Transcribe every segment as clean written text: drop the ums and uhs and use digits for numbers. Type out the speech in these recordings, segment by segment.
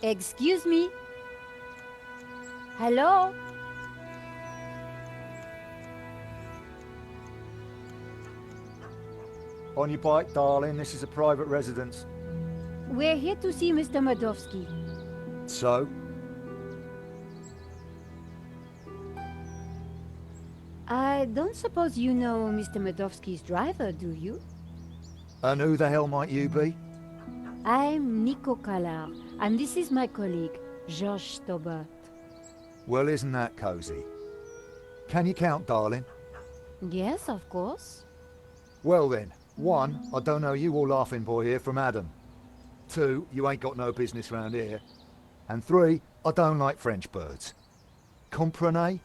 Excuse me? Hello? On your bike, darling. This is a private residence. We're here to see Mr. Madovsky. So? I don't suppose you know Mr. Madovsky's driver, do you? And who the hell might you be? I'm Nico Kalar, and this is my colleague, Georges Stobart. Well, isn't that cosy? Can you count, darling? Yes, of course. Well then, 1, I don't know you or laughing boy here from Adam. 2, you ain't got no business round here. And 3, I don't like French birds. Comprenez?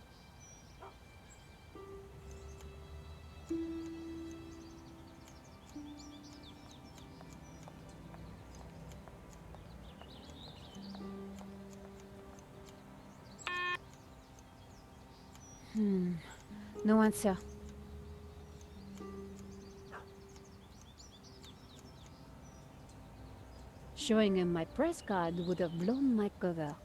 No answer. Showing him my press card would have blown my cover.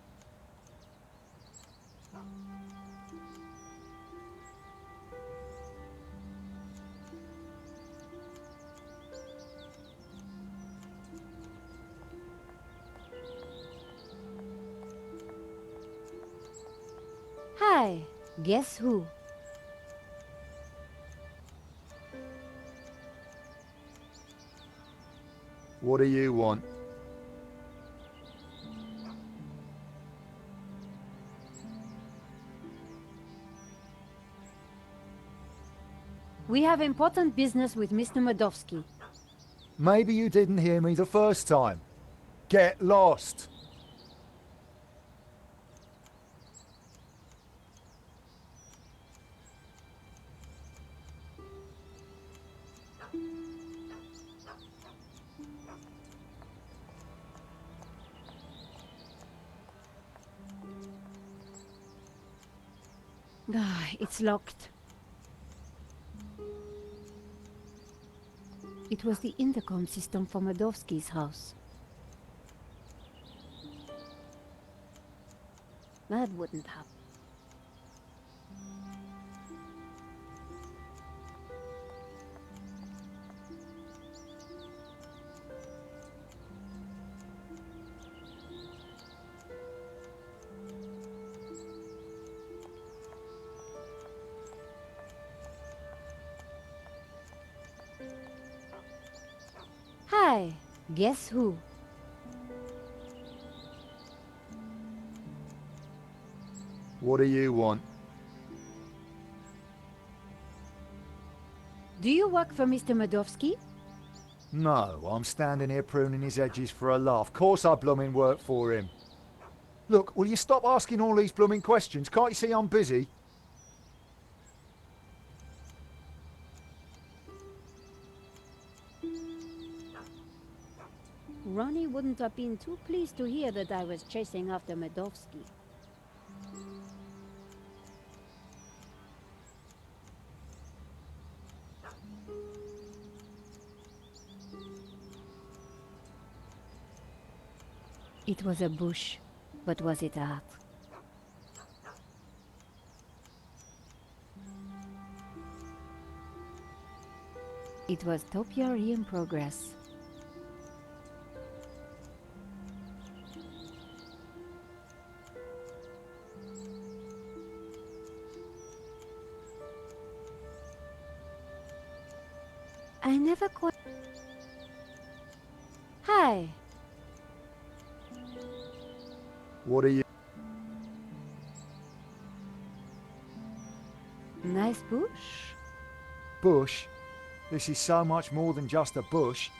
Hi, guess who? What do you want? We have important business with Mr. Madovsky. Maybe you didn't hear me the first time. Get lost! Ah, it's locked. It was the intercom system for Madovsky's house. That wouldn't happen. Hi, guess who? What do you want? Do you work for Mr. Madovsky? No, I'm standing here pruning his edges for a laugh. Course I bloomin' work for him. Look, will you stop asking all these bloomin' questions? Can't you see I'm busy? Ronnie wouldn't have been too pleased to hear that I was chasing after Madovsky. It was a bush, but was it art? It was topiary in progress. I never quite... Hi. What are you... Nice bush? Bush? This is so much more than just a bush.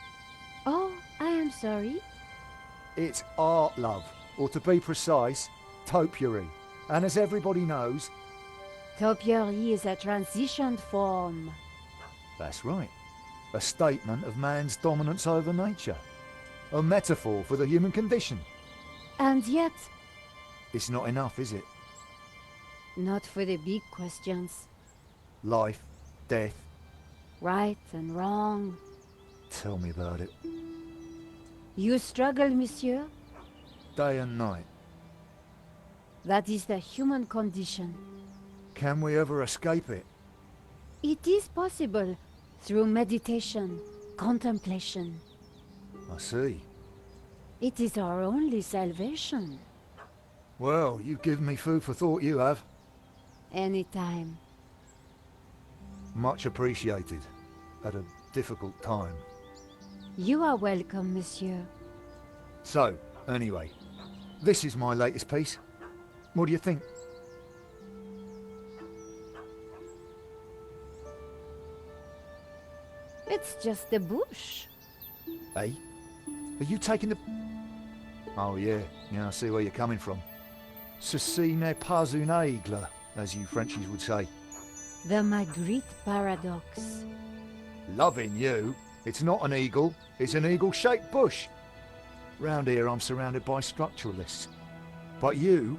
Oh, I am sorry. It's art, love. Or to be precise, topiary. And as everybody knows... Topiary is a transitioned form. That's right. A statement of man's dominance over nature. A metaphor for the human condition. And yet, It's not enough, is it? not for the big questions. Life, death. Right and wrong. Tell me about it. You struggle, monsieur? day and night. That is the human condition. Can we ever escape it? It is possible through meditation, contemplation. I see. It is our only salvation. Well, you've given me food for thought, you have. Anytime. Much appreciated. At a difficult time. You are welcome, monsieur. So, anyway, this is my latest piece. What do you think? It's just a bush. Eh? Are you taking the... Oh yeah, I see where you're coming from. Ceci n'est pas une aigle, as you Frenchies would say. The Magritte paradox. Loving you. It's not an eagle, it's an eagle-shaped bush. Round here I'm surrounded by structuralists. But you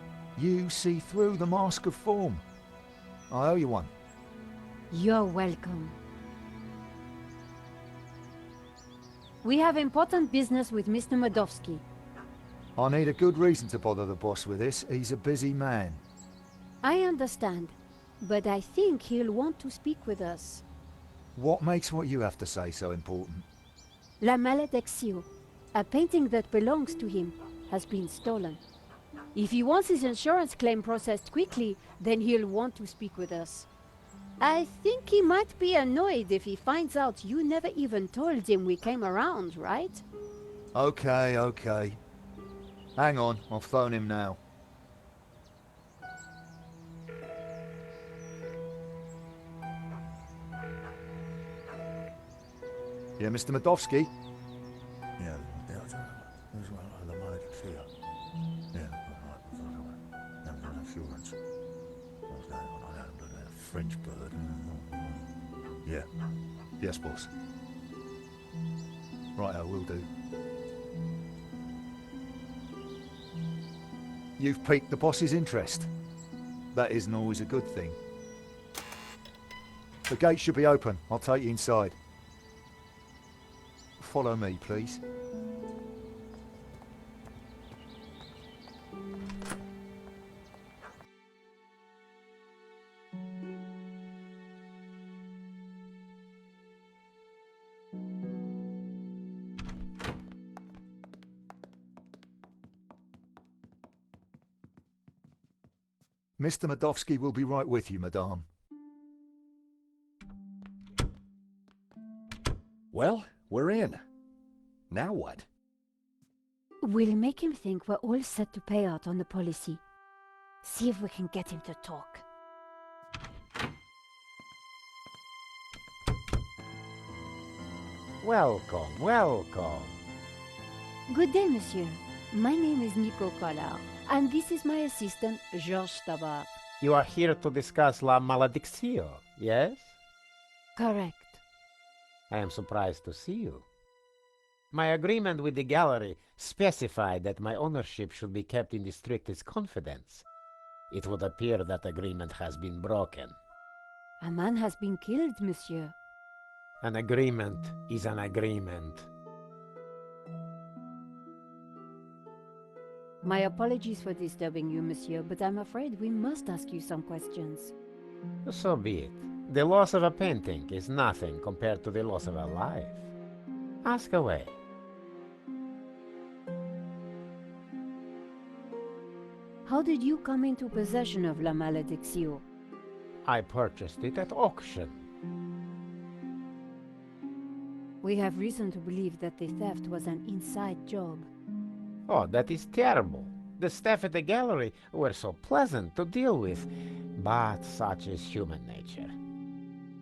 see through the mask of form. I owe you one. You're welcome. We have important business with Mr. Modowski. I need a good reason to bother the boss with this. He's a busy man. I understand, but I think he'll want to speak with us. What makes what you have to say so important? La Maledictio, a painting that belongs to him, has been stolen. If he wants his insurance claim processed quickly, then he'll want to speak with us. I think he might be annoyed if he finds out you never even told him we came around, right? Okay. Hang on, I'll phone him now. Yeah, Mr. Modowski? Yeah, the Maledictio. Insurance. French bird. Yeah. Yes, boss. Right, I will do. You've piqued the boss's interest. That isn't always a good thing. The gate should be open. I'll take you inside. Follow me, please. Mr. Modowski will be right with you, madame. Well, we're in. Now what? We'll make him think we're all set to pay out on the policy. See if we can get him to talk. Welcome. Good day, monsieur. My name is Nico Collard, and this is my assistant, Georges Tabar. You are here to discuss La Maledictio, yes? Correct. I am surprised to see you. My agreement with the gallery specified that my ownership should be kept in the strictest confidence. It would appear that agreement has been broken. A man has been killed, monsieur. An agreement is an agreement. My apologies for disturbing you, monsieur, but I'm afraid we must ask you some questions. So be it. The loss of a painting is nothing compared to the loss of a life. Ask away. How did you come into possession of La Maledictio? I purchased it at auction. We have reason to believe that the theft was an inside job. Oh, that is terrible. The staff at the gallery were so pleasant to deal with, but such is human nature.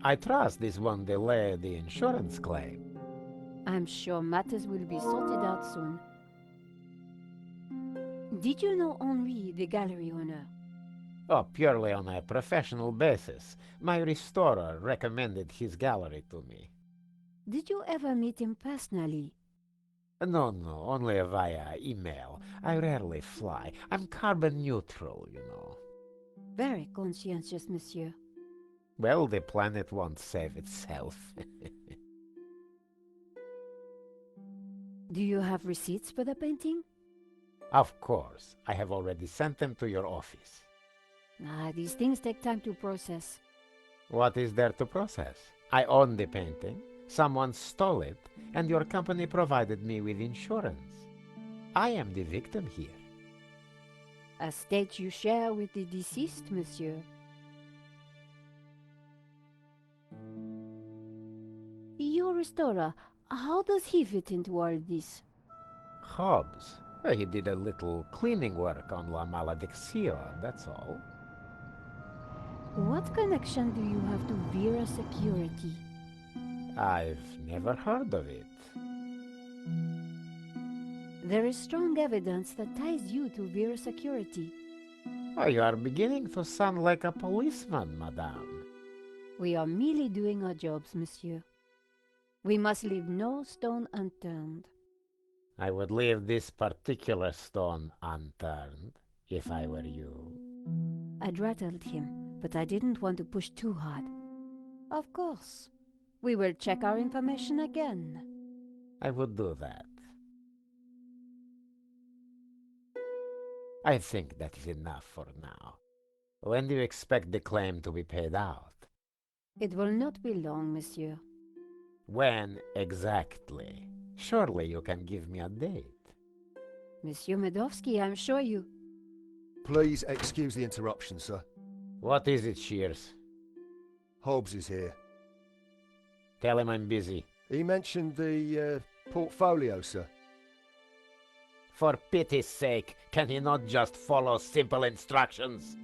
I trust this won't delay the insurance claim. I'm sure matters will be sorted out soon. Did you know Henri, the gallery owner? Oh, purely on a professional basis. My restorer recommended his gallery to me. Did you ever meet him personally? No, only via email. I rarely fly. I'm carbon neutral, you know. Very conscientious, monsieur. Well, the planet won't save itself. Do you have receipts for the painting? Of course, I have already sent them to your office. These things take time to process. What is there to process? I own the painting, someone stole it, and your company provided me with insurance. I am the victim here. A state you share with the deceased, monsieur. Your restorer, how does he fit into all this? Hobbs. He did a little cleaning work on La Maledicción, that's all. What connection do you have to Vera Security? I've never heard of it. There is strong evidence that ties you to Vera Security. Oh, you are beginning to sound like a policeman, madame. We are merely doing our jobs, monsieur. We must leave no stone unturned. I would leave this particular stone unturned if I were you. I'd rattled him, but I didn't want to push too hard. Of course. We will check our information again. I would do that. I think that is enough for now. When do you expect the claim to be paid out? It will not be long, monsieur. When exactly? Surely you can give me a date. Monsieur Medovsky, I'm sure you... Please excuse the interruption, sir. What is it, Shears? Hobbs is here. Tell him I'm busy. He mentioned the portfolio, sir. For pity's sake, can he not just follow simple instructions?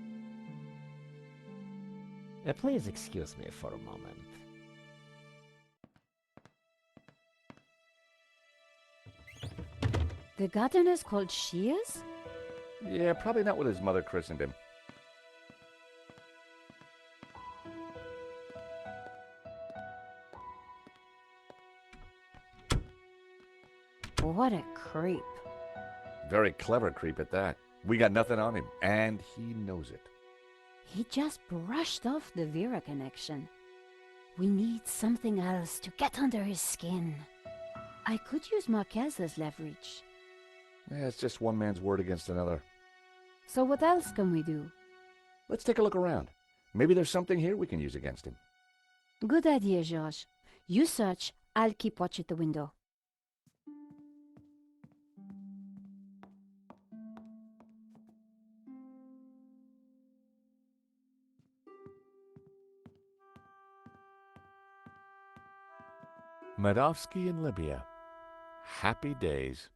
Please excuse me for a moment. The gardener's called Shears? Yeah, probably not what his mother christened him. What a creep. Very clever creep at that. We got nothing on him, and he knows it. He just brushed off the Vera connection. We need something else to get under his skin. I could use Marquez as leverage. Yeah, it's just one man's word against another. So what else can we do? Let's take a look around. Maybe there's something here we can use against him. Good idea, George. You search, I'll keep watch at the window. Medovsky in Libya. Happy days.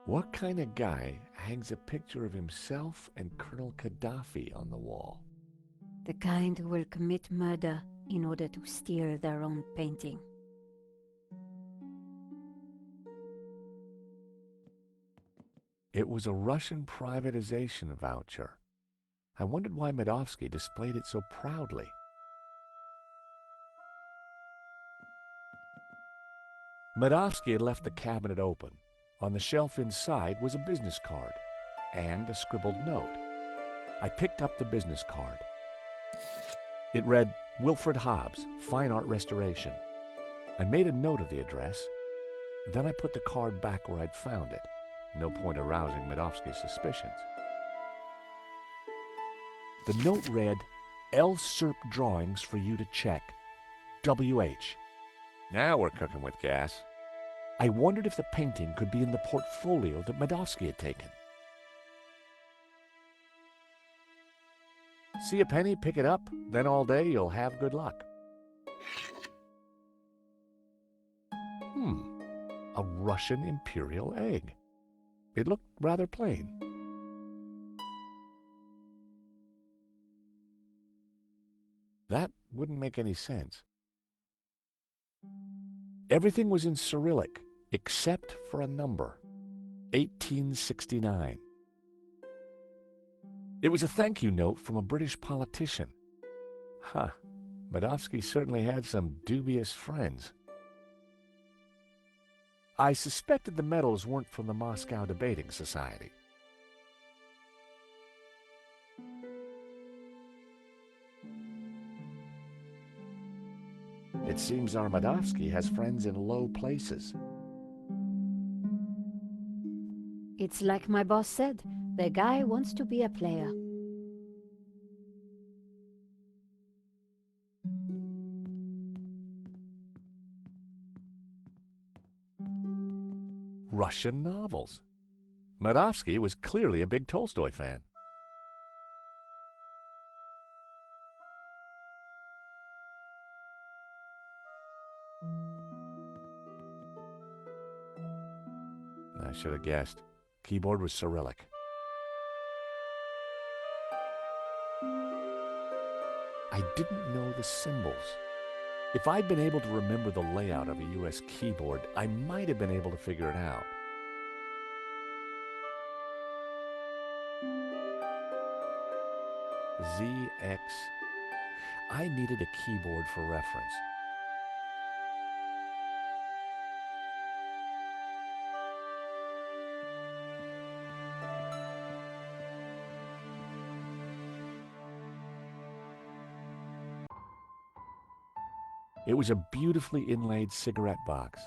What kind of guy hangs a picture of himself and Colonel Gaddafi on the wall? The kind who will commit murder in order to steal their own painting. It was a Russian privatization voucher. I wondered why Medovsky displayed it so proudly. Medovsky had left the cabinet open. On the shelf inside was a business card and a scribbled note. I picked up the business card. It read, Wilfred Hobbs, Fine Art Restoration. I made a note of the address. Then I put the card back where I'd found it. No point arousing Medovsky's suspicions. The note read, L. Serp drawings for you to check. W.H. Now we're cooking with gas. I wondered if the painting could be in the portfolio that Medovsky had taken. See a penny, pick it up, then all day you'll have good luck. A Russian imperial egg. It looked rather plain. That wouldn't make any sense. Everything was in Cyrillic, except for a number, 1869. It was a thank you note from a British politician. Medovsky certainly had some dubious friends. I suspected the medals weren't from the Moscow Debating Society. It seems our Medovsky has friends in low places. It's like my boss said, the guy wants to be a player. Russian novels. Medovsky was clearly a big Tolstoy fan. I should have guessed. Keyboard was Cyrillic. I didn't know the symbols. If I'd been able to remember the layout of a US keyboard, I might have been able to figure it out. ZX. I needed a keyboard for reference. It was a beautifully inlaid cigarette box.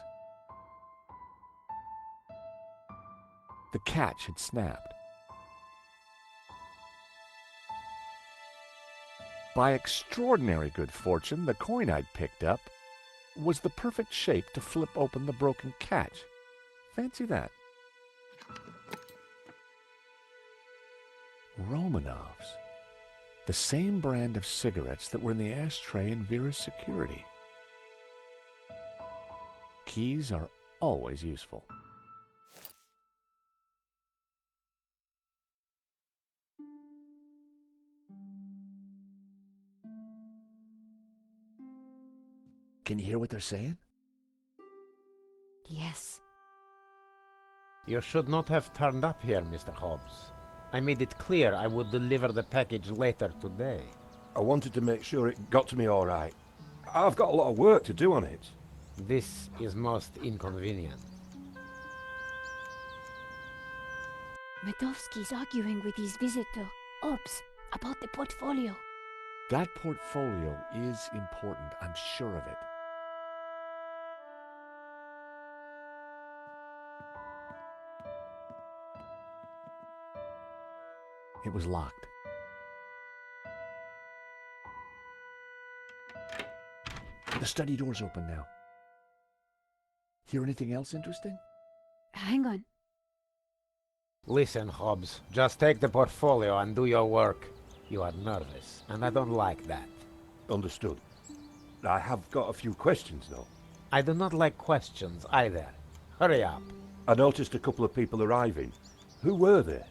The catch had snapped. By extraordinary good fortune, the coin I'd picked up was the perfect shape to flip open the broken catch. Fancy that. Romanovs. The same brand of cigarettes that were in the ashtray in Vera's security. Keys are always useful. Can you hear what they're saying? Yes. You should not have turned up here, Mr. Hobbs. I made it clear I would deliver the package later today. I wanted to make sure it got to me all right. I've got a lot of work to do on it. This is most inconvenient. Medovsky's arguing with his visitor, Ops, about the portfolio. That portfolio is important, I'm sure of it. It was locked. The study door's open now. Hear anything else interesting? Hang on. Listen, Hobbs, just take the portfolio and do your work. You are nervous, and I don't like that. Understood. I have got a few questions, though. I do not like questions either. Hurry up. I noticed a couple of people arriving. Who were they?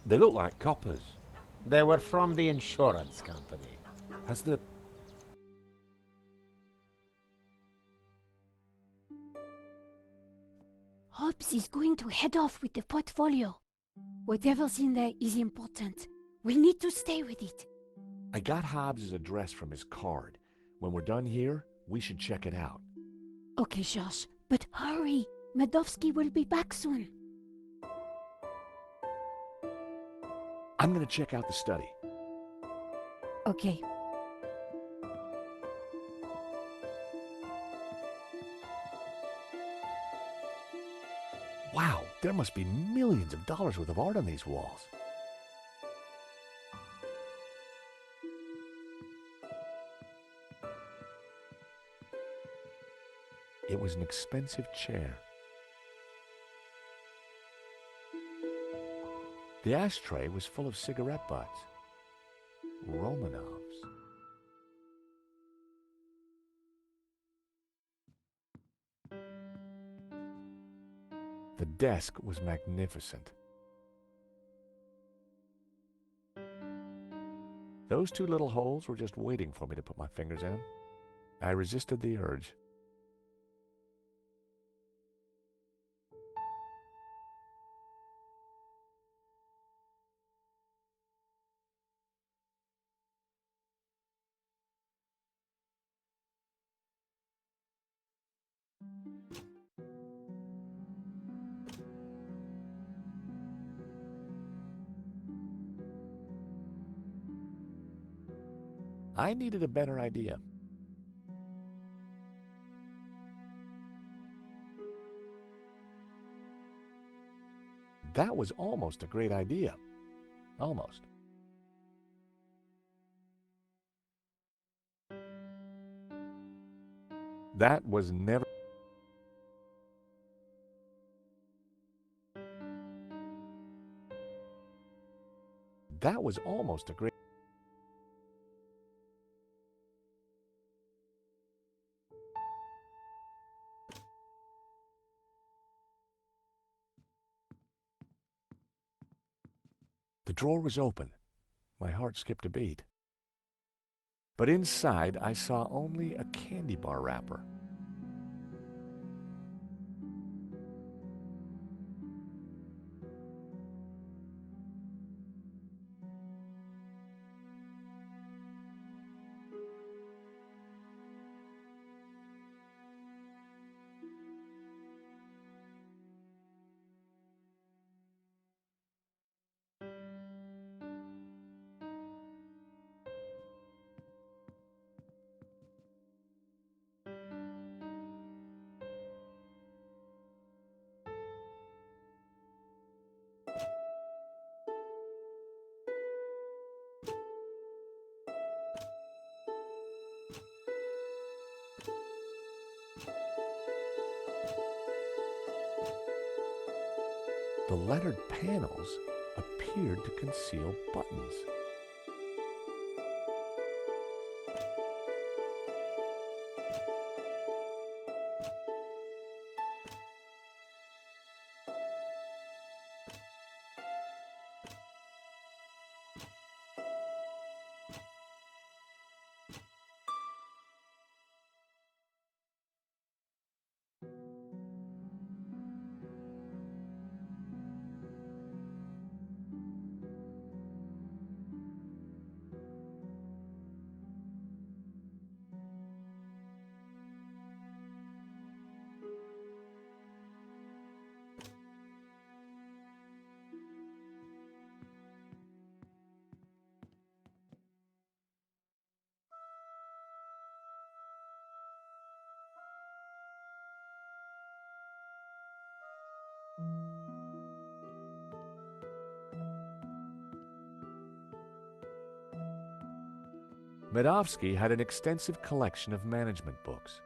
They look like coppers. They were from the insurance company. Has the... Hobbs is going to head off with the portfolio. Whatever's in there is important. We need to stay with it. I got Hobbs' address from his card. When we're done here, we should check it out. Okay, Josh, but hurry. Medovsky will be back soon. I'm gonna check out the study. Okay. Wow, there must be millions of dollars worth of art on these walls. It was an expensive chair. The ashtray was full of cigarette butts. Romanovs. The desk was magnificent. Those two little holes were just waiting for me to put my fingers in. I resisted the urge. I needed a better idea. That was almost a great idea. Almost. That was never... That was almost a great... The drawer was open. My heart skipped a beat. But inside, I saw only a candy bar wrapper. The lettered panels appeared to conceal buttons. Medovsky had an extensive collection of management books.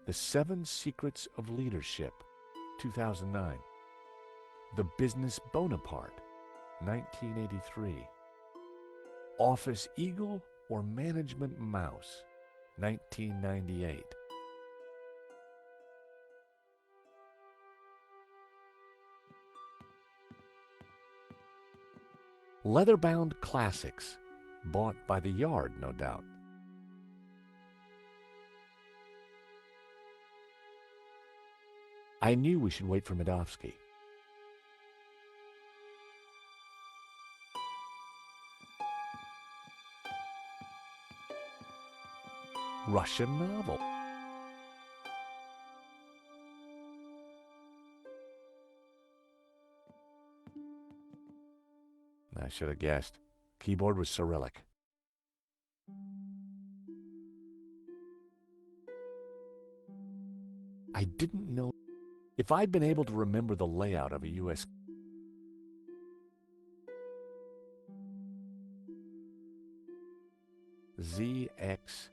The 7 Secrets of Leadership, 2009. The Business Bonaparte, 1983. Office Eagle or Management Mouse, 1998. Leather-bound classics, bought by the yard, no doubt. I knew we should wait for Medovsky. Russian novel. I should have guessed. Keyboard was Cyrillic. I didn't know if I'd been able to remember the layout of a U.S. ZX.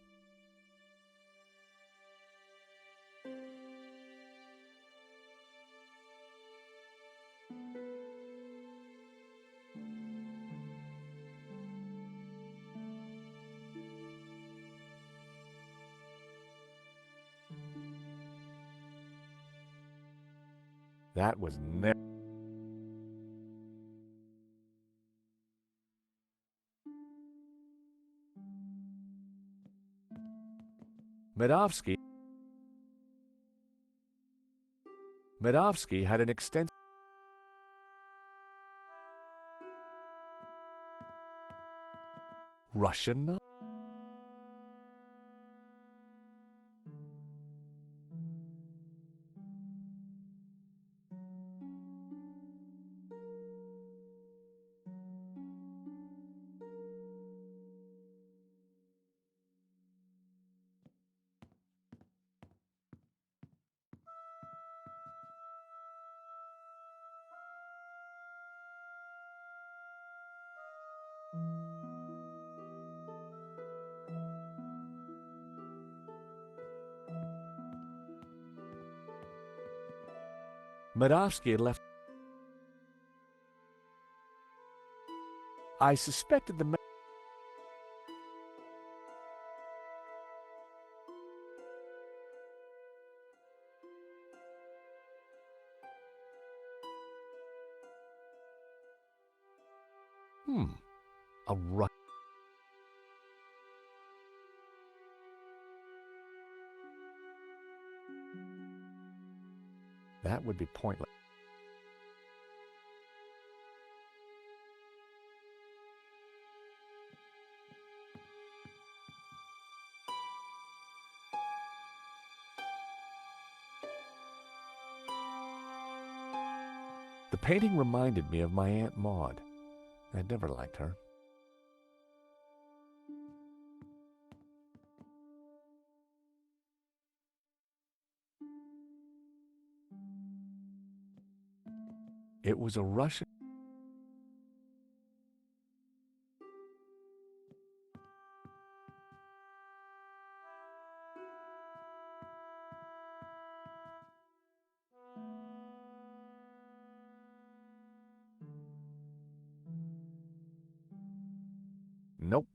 That was never. Medovsky had an extensive Russian novel. Medovsky had left. I suspected the a Ru- That would be pointless. The painting reminded me of my Aunt Maud. I'd never liked her. It was a Russian. Nope.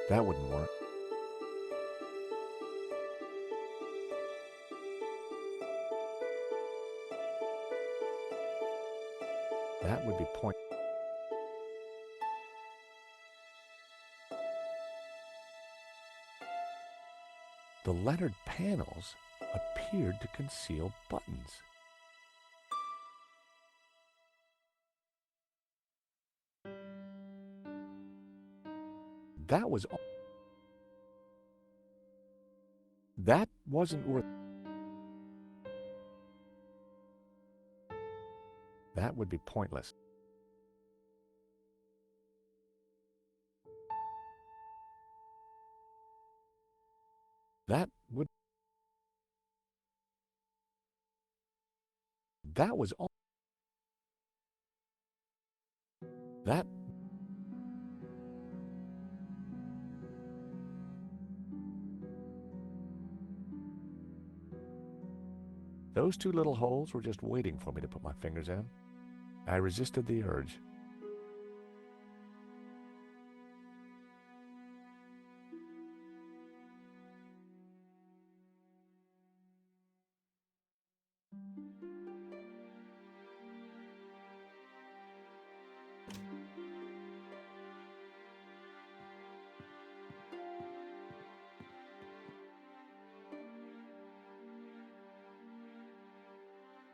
That wouldn't work. That would be point. The lettered panels appeared to conceal buttons. That was all. That wasn't worth. That would be pointless. That would. That was all. That. Those two little holes were just waiting for me to put my fingers in. I resisted the urge.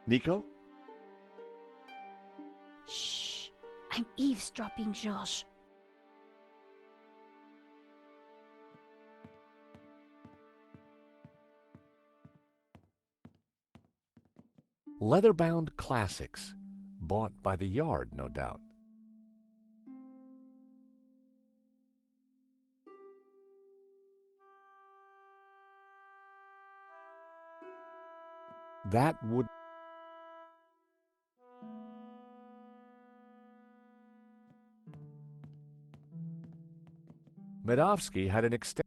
Nico? Shh! I'm eavesdropping, Georges. Leather-bound classics. Bought by the yard, no doubt. That would. Medovsky had an extent.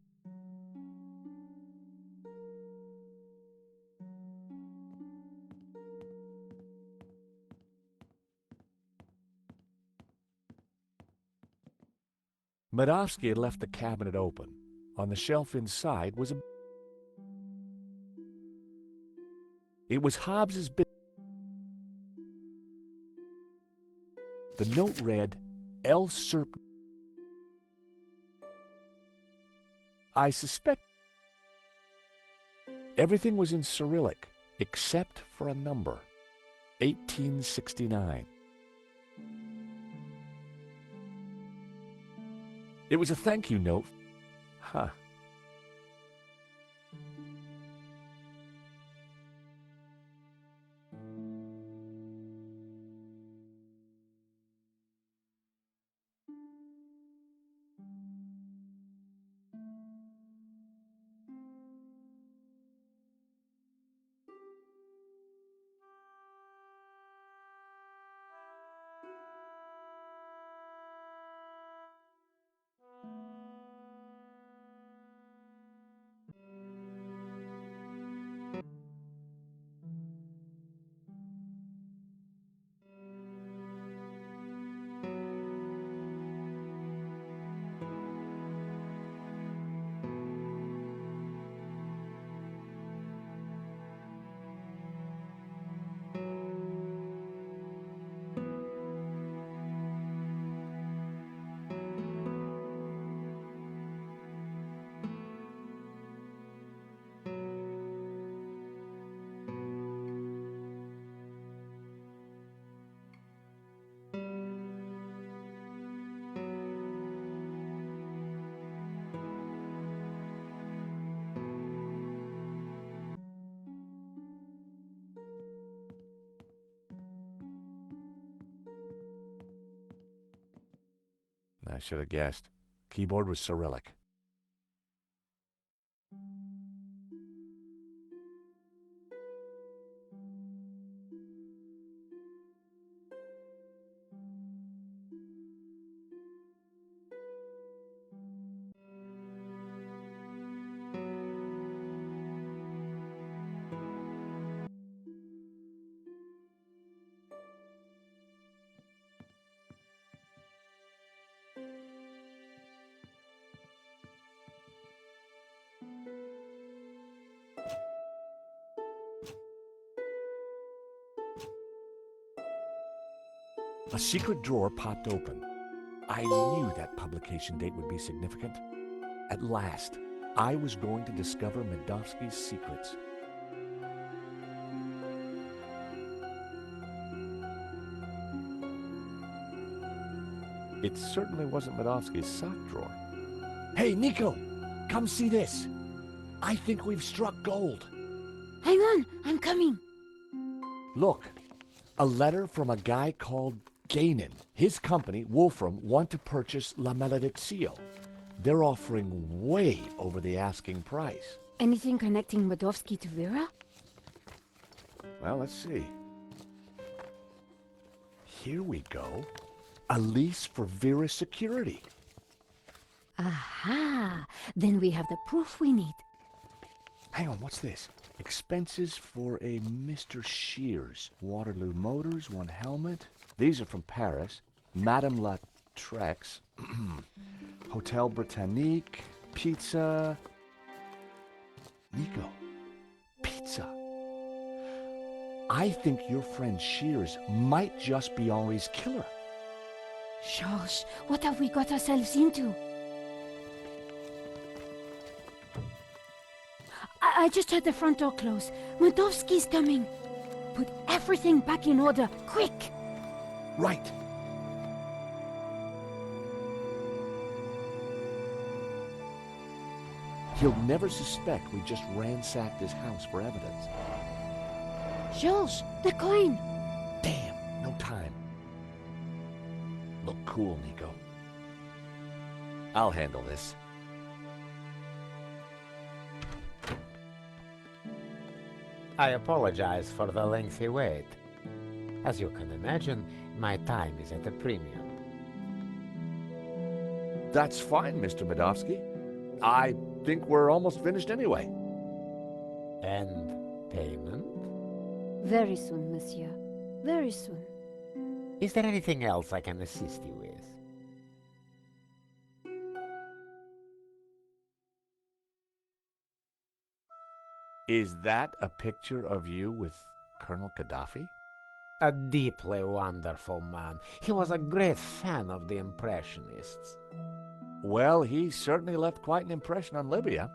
Medovsky had left the cabinet open. On the shelf inside was a. It was Hobbes's. The note read, L. Serpent. I suspect everything was in Cyrillic except for a number, 1869. It was a thank you note. Huh. I should have guessed. Keyboard was Cyrillic. A secret drawer popped open. I knew that publication date would be significant. At last, I was going to discover Medovsky's secrets. It certainly wasn't Medovsky's sock drawer. Hey, Nico! Come see this! I think we've struck gold. Hang on, I'm coming. Look, a letter from a guy called Gainan. His company, Wolfram, want to purchase La Malediccio. They're offering way over the asking price. Anything connecting Medovsky to Vera? Well, let's see. Here we go. A lease for Vera's security. Aha! Then we have the proof we need. Hang on, what's this? Expenses for a Mr. Shears. Waterloo Motors, one helmet. These are from Paris. Madame La Trex. Hotel Britannique. Pizza. Nico. Pizza. I think your friend Shears might just be Henri's killer. Georges, what have we got ourselves into? I just heard the front door close. Medovsky's coming. Put everything back in order, quick! Right. He'll never suspect we just ransacked his house for evidence. Georges, the coin! Damn, no time. Look cool, Nico. I'll handle this. I apologize for the lengthy wait. As you can imagine, my time is at a premium. That's fine, Mr. Medovsky. I think we're almost finished anyway. And payment? Very soon, monsieur. Very soon. Is there anything else I can assist you with? Is that a picture of you with Colonel Gaddafi? A deeply wonderful man. He was a great fan of the Impressionists. Well, he certainly left quite an impression on Libya.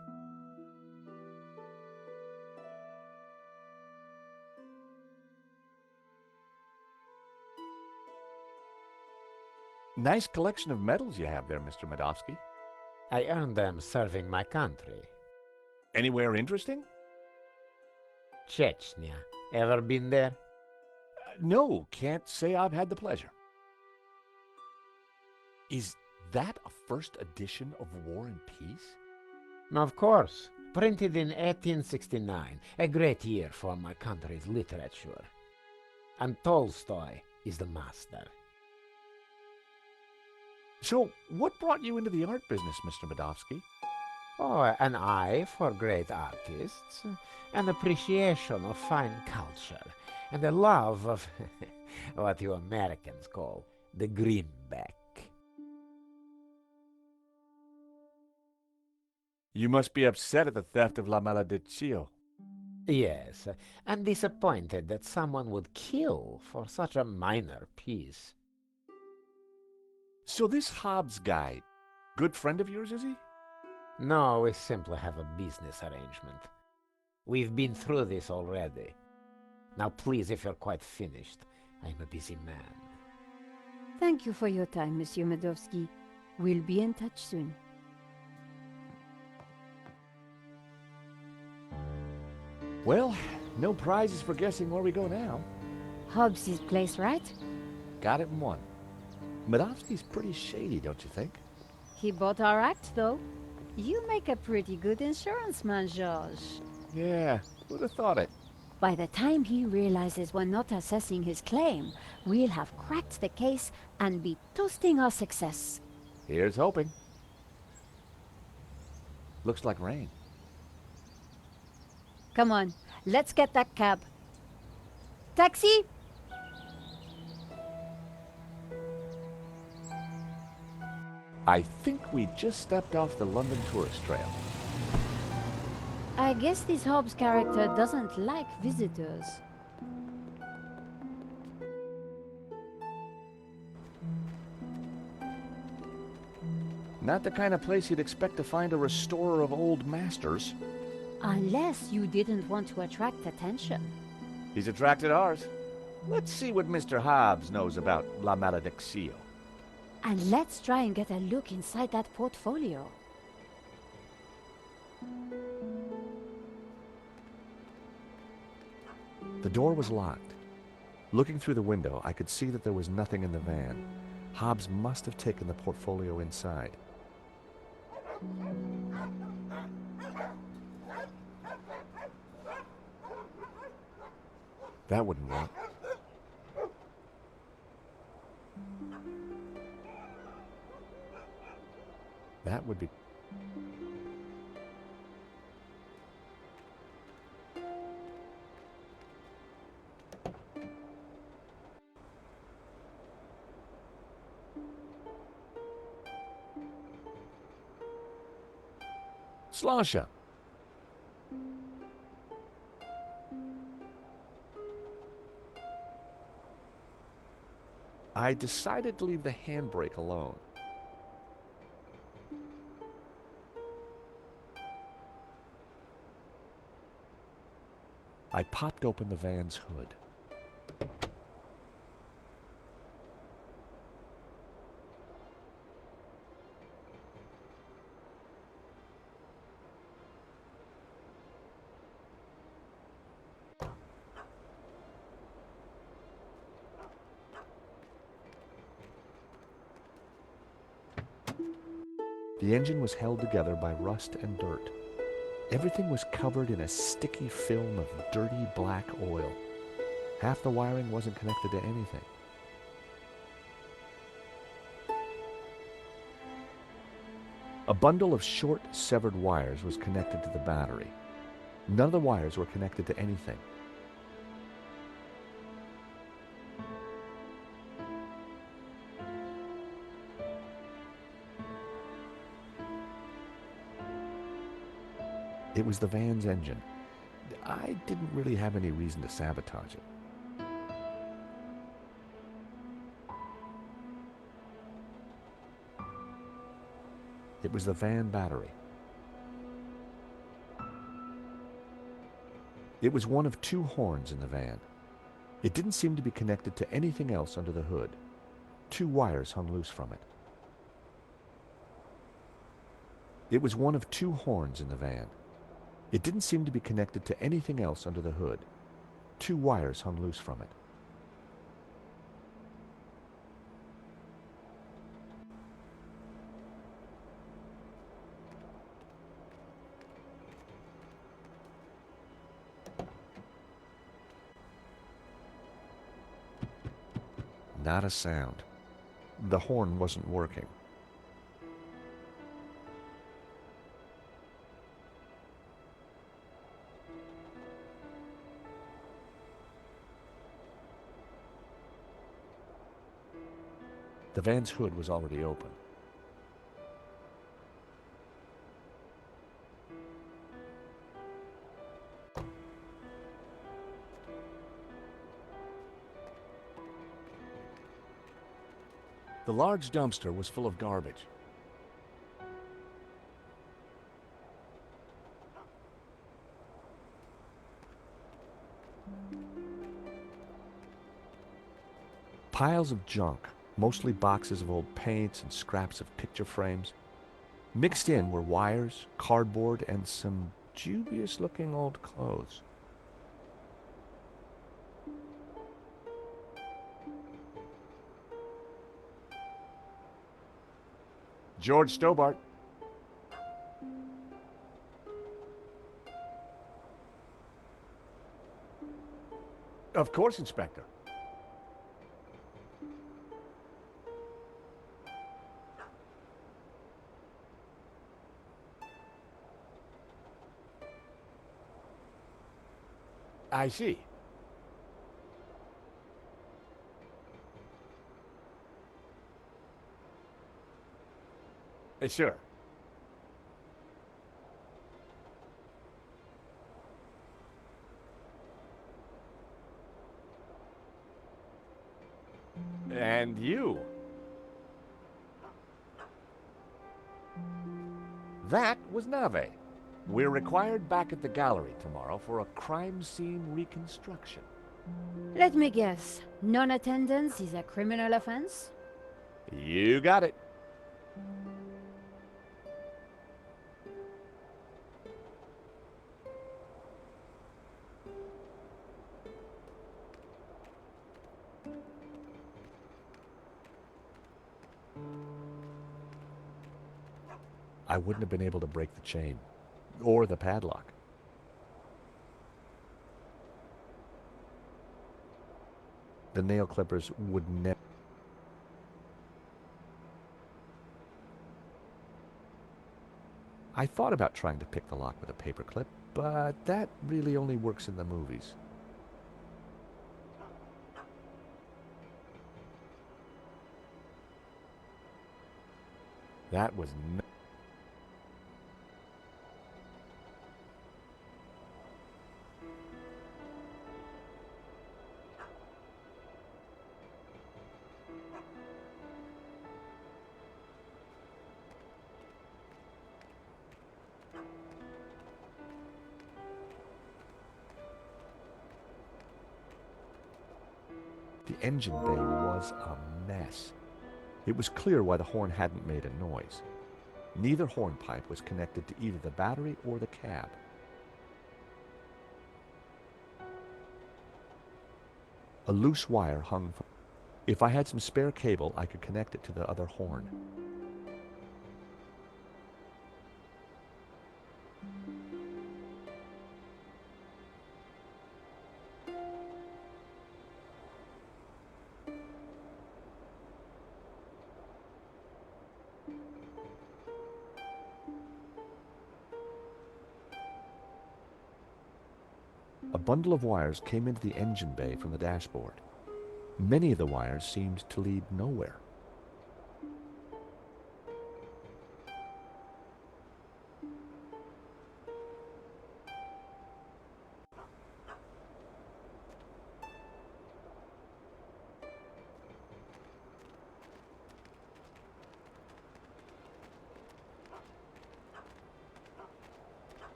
Nice collection of medals you have there, Mr. Medovsky. I earned them serving my country. Anywhere interesting? Chechnya. Ever been there? No, can't say I've had the pleasure. Is that a first edition of War and Peace? Of course. Printed in 1869. A great year for my country's literature. And Tolstoy is the master. So, what brought you into the art business, Mr. Medovsky? Oh, an eye for great artists, an appreciation of fine culture, and a love of what you Americans call the greenback. You must be upset at the theft of La Malediccio. Yes, and disappointed that someone would kill for such a minor piece. So this Hobbs guy, good friend of yours, is he? No, we simply have a business arrangement. We've been through this already. Now please, if you're quite finished, I'm a busy man. Thank you for your time, Monsieur Medovsky. We'll be in touch soon. Well, no prizes for guessing where we go now. Hobbs' place, right? Got it in one. Medovsky's pretty shady, don't you think? He bought our act, though. You make a pretty good insurance man, George. Yeah, who'd have thought it? By the time he realizes we're not assessing his claim, we'll have cracked the case and be toasting our success. Here's hoping. Looks like rain. Come on, let's get that cab. Taxi! I think we just stepped off the London tourist trail. I guess this Hobbs character doesn't like visitors. Not the kind of place you'd expect to find a restorer of old masters. Unless you didn't want to attract attention. He's attracted ours. Let's see what Mr. Hobbs knows about La Malediccio. And let's try and get a look inside that portfolio. The door was locked. Looking through the window, I could see that there was nothing in the van. Hobbs must have taken the portfolio inside. That wouldn't work. That would be... Slasha. I decided to leave the handbrake alone. I popped open the van's hood. The engine was held together by rust and dirt. Everything was covered in a sticky film of dirty black oil. Half the wiring wasn't connected to anything. A bundle of short, severed wires was connected to the battery. None of the wires were connected to anything. It was the van's engine. I didn't really have any reason to sabotage it. It was the van battery. It was one of two horns in the van. It didn't seem to be connected to anything else under the hood. Two wires hung loose from it. It was one of two horns in the van. It didn't seem to be connected to anything else under the hood. Two wires hung loose from it. Not a sound. The horn wasn't working. The van's hood was already open. The large dumpster was full of garbage. Piles of junk, mostly boxes of old paints and scraps of picture frames. Mixed in were wires, cardboard, and some dubious-looking old clothes. George Stobart. Of course, Inspector. I see. Sure. And you. That was Nave. We're required back at the gallery tomorrow for a crime scene reconstruction. Let me guess. Non-attendance is a criminal offense? You got it. I wouldn't have been able to break the chain, or the padlock. The nail clippers would never... I thought about trying to pick the lock with a paperclip, but that really only works in the movies. That was The engine bay was a mess. It was clear why the horn hadn't made a noise. Neither hornpipe was connected to either the battery or the cab. A loose wire hung from... If I had some spare cable, I could connect it to the other horn. A bundle of wires came into the engine bay from the dashboard. Many of the wires seemed to lead nowhere.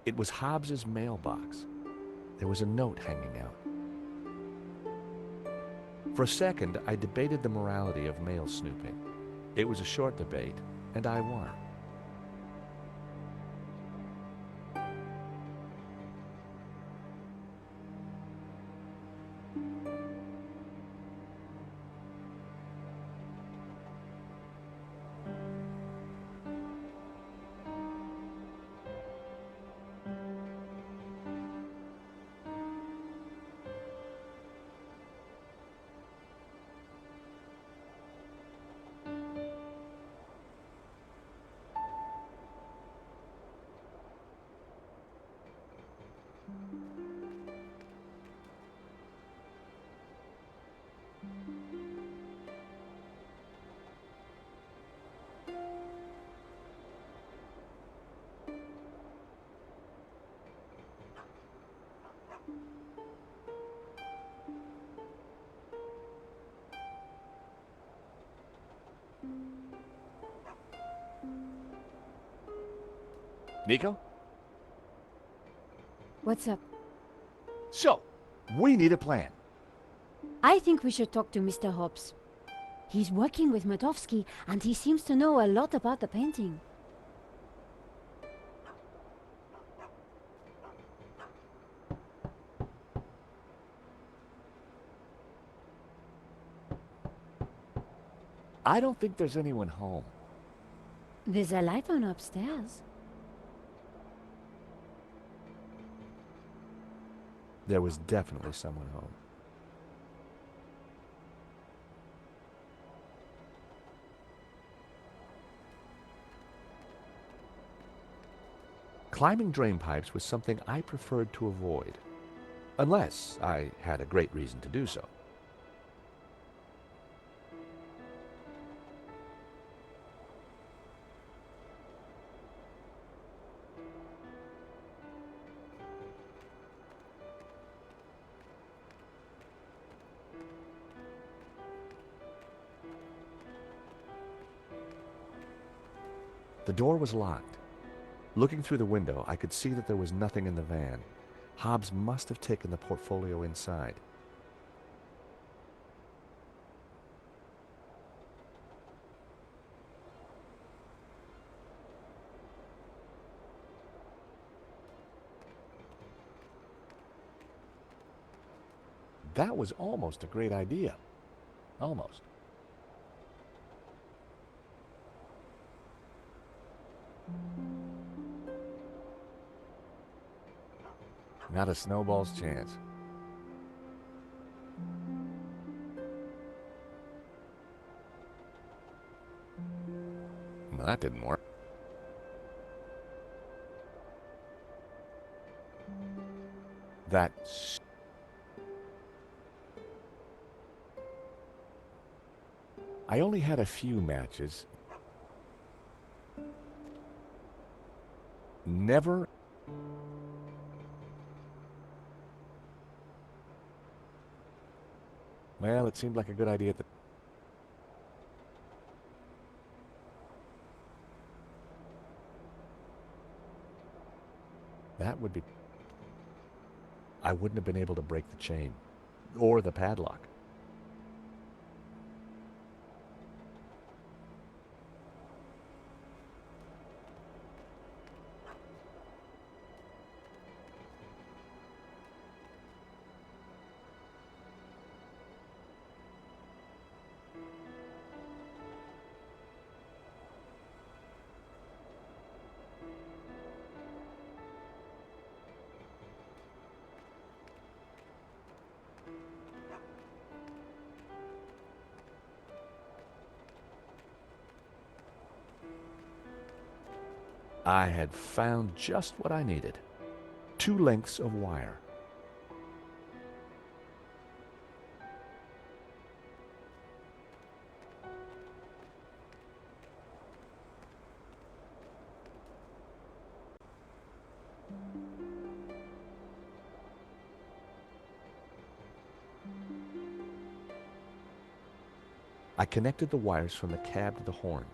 It was Hobbs's mailbox. There was a note hanging out. For a second, I debated the morality of mail snooping. It was a short debate, and I won. Nico? What's up? So, we need a plan. I think we should talk to Mr. Hobbs. He's working with Matovsky, and he seems to know a lot about the painting. I don't think there's anyone home. There's a light on upstairs. There was definitely someone home. Climbing drain pipes was something I preferred to avoid, unless I had a great reason to do so. The door was locked. Looking through the window, I could see that there was nothing in the van. Hobbs must have taken the portfolio inside. That was almost a great idea. Almost. Not a snowball's chance. Well, that didn't work. I only had a few matches. Never. Well, it seemed like a good idea at the... That would be... I wouldn't have been able to break the chain. Or the padlock. I had found just what I needed. 2 lengths of wire. I connected the wires from the cab to the horn.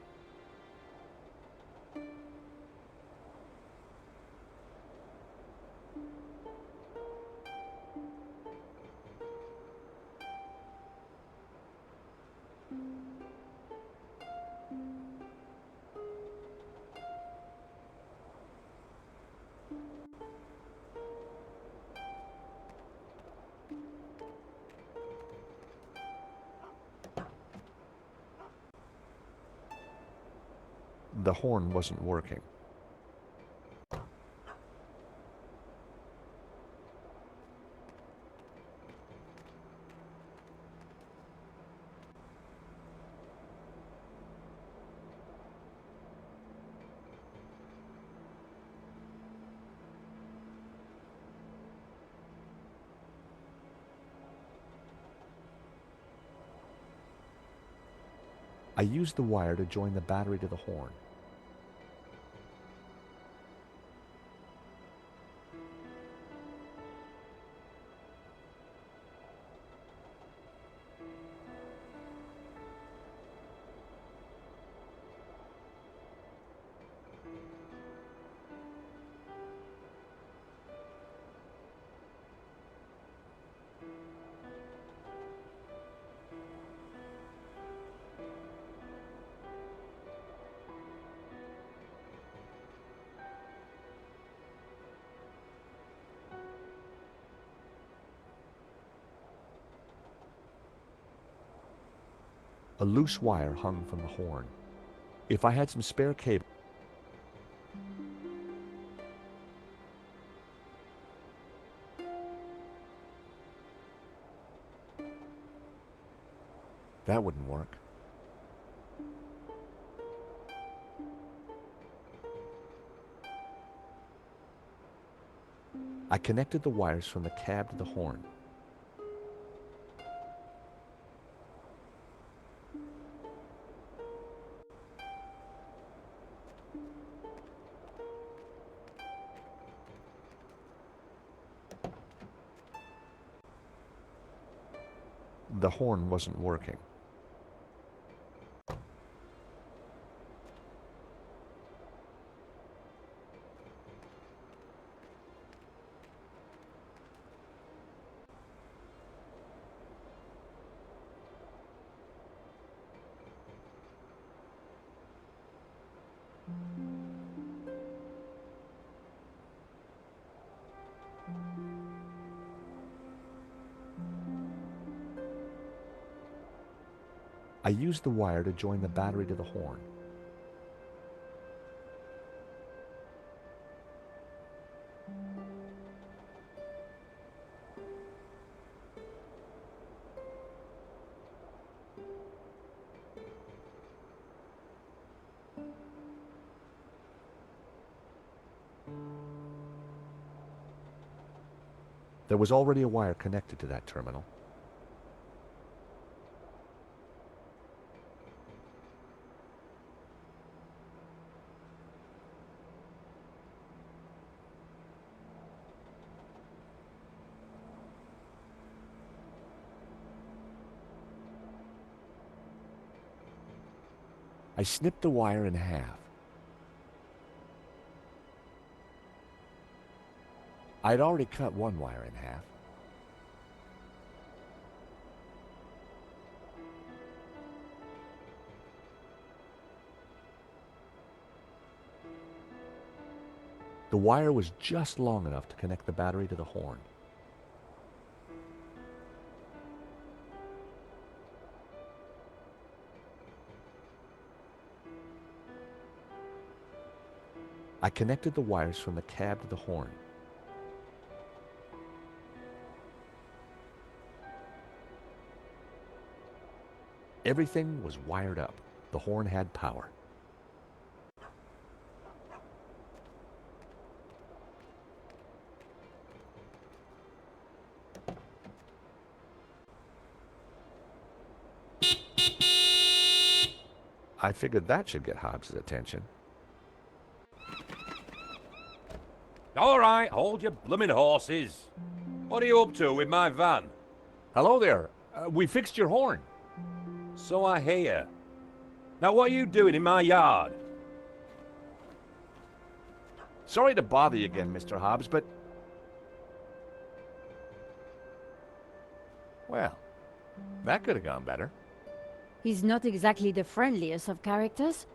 The horn wasn't working. I used the wire to join the battery to the horn. A loose wire hung from the horn. If I had some spare cable... That wouldn't work. I connected the wires from the cab to the horn. The horn wasn't working. I used the wire to join the battery to the horn. There was already a wire connected to that terminal. I snipped the wire in half. I'd already cut one wire in half. The wire was just long enough to connect the battery to the horn. I connected the wires from the cab to the horn. Everything was wired up. The horn had power. I figured that should get Hobbs' attention. All right, hold your blooming horses. What are you up to with my van? Hello there. We fixed your horn. So I hear. Now what are you doing in my yard? Sorry to bother you again, Mr. Hobbs, but... Well, that could have gone better. He's not exactly the friendliest of characters.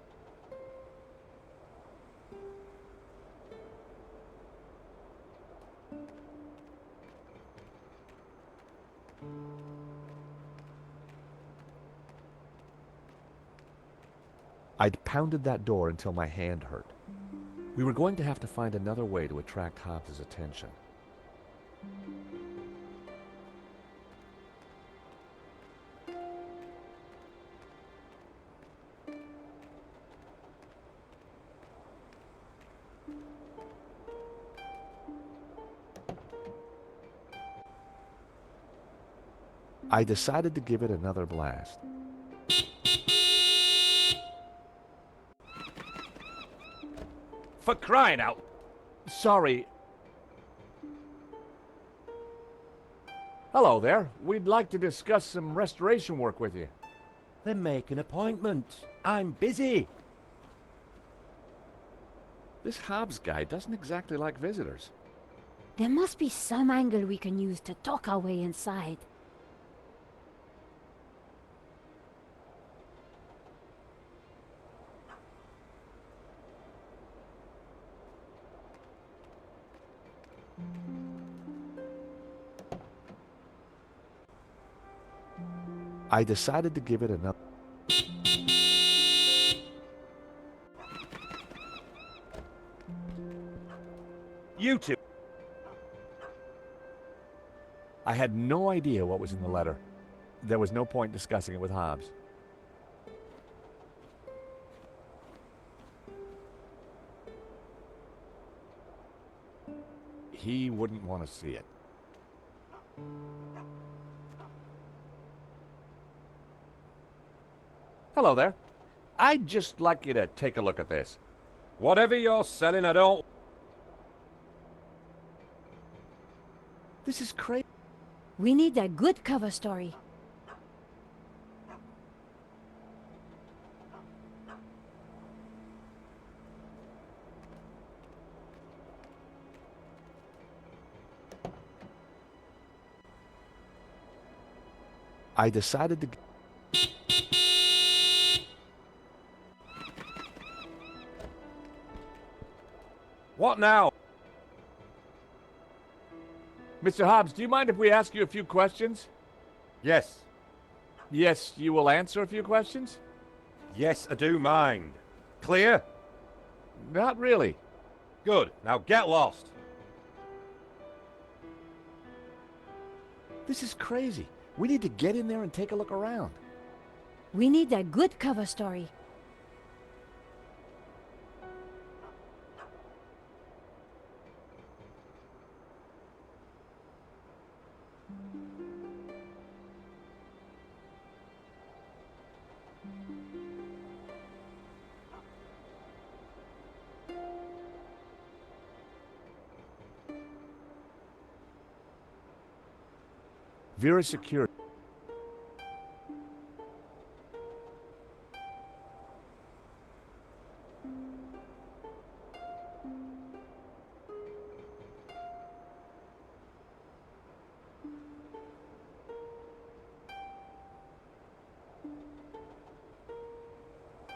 I'd pounded that door until my hand hurt. We were going to have to find another way to attract Hobbs' attention. I decided to give it another blast. For crying out! Sorry. Hello there. We'd like to discuss some restoration work with you. Then make an appointment. I'm busy. This Hobbs guy doesn't exactly like visitors. There must be some angle we can use to talk our way inside. I decided to give it another... You two. I had no idea what was in the letter. There was no point discussing it with Hobbs. He wouldn't want to see it. Hello there. I'd just like you to take a look at this. Whatever you're selling, I don't... This is crazy. We need a good cover story. I decided to... What now? Mr. Hobbs, do you mind if we ask you a few questions? Yes. Yes, you will answer a few questions? Yes, I do mind. Clear? Not really. Good. Now get lost. This is crazy. We need to get in there and take a look around. We need a good cover story. Vera Secure.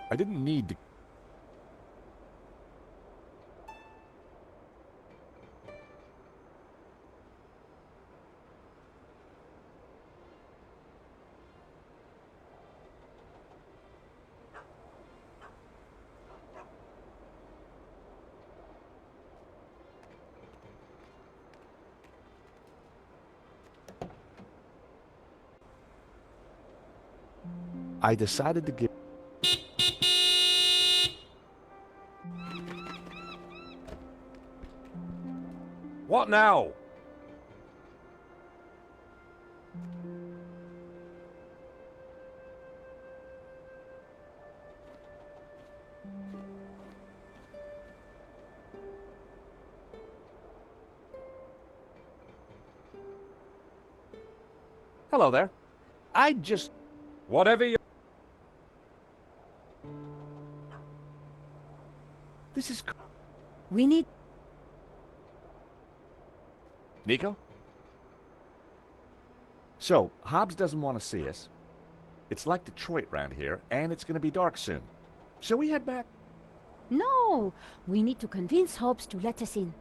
I didn't need to... I decided to give... What now? Hello there. I just... Whatever you... This is... We need... Nico? So, Hobbs doesn't want to see us. It's like Detroit round here, and it's going to be dark soon. Shall we head back? No! We need to convince Hobbs to let us in.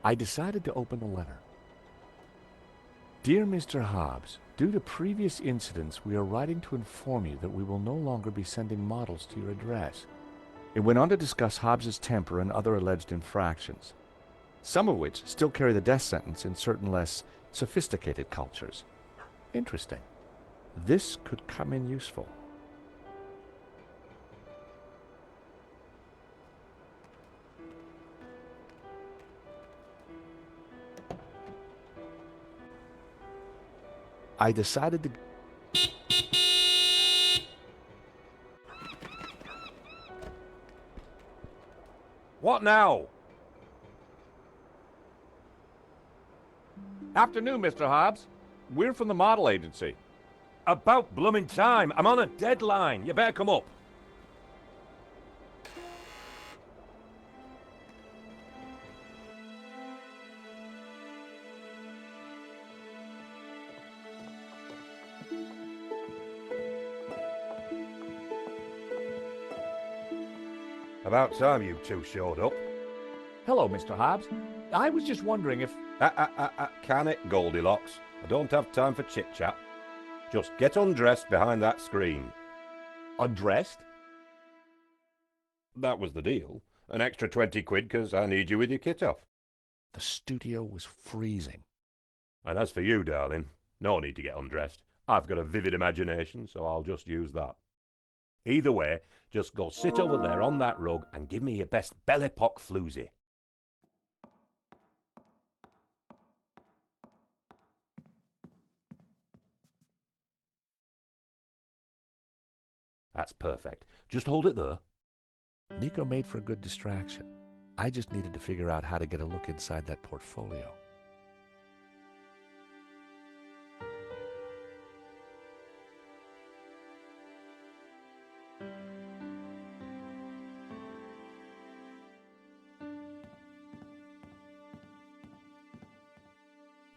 I decided to open the letter. Dear Mr. Hobbs, due to previous incidents, we are writing to inform you that we will no longer be sending models to your address. It went on to discuss Hobbs's temper and other alleged infractions, some of which still carry the death sentence in certain less sophisticated cultures. Interesting. This could come in useful. I decided to... What now? Afternoon, Mr. Hobbs. We're from the model agency. About blooming time. I'm on a deadline. You better come up. About time you two showed up. Hello, Mr. Hobbs. I was just wondering if... Can it, Goldilocks? I don't have time for chit-chat. Just get undressed behind that screen. Undressed? That was the deal. An extra 20 quid because I need you with your kit off. The studio was freezing. And as for you, darling, no need to get undressed. I've got a vivid imagination, so I'll just use that. Either way, just go sit over there on that rug and give me your best belly pock floozy. That's perfect. Just hold it there. Nico made for a good distraction. I just needed to figure out how to get a look inside that portfolio.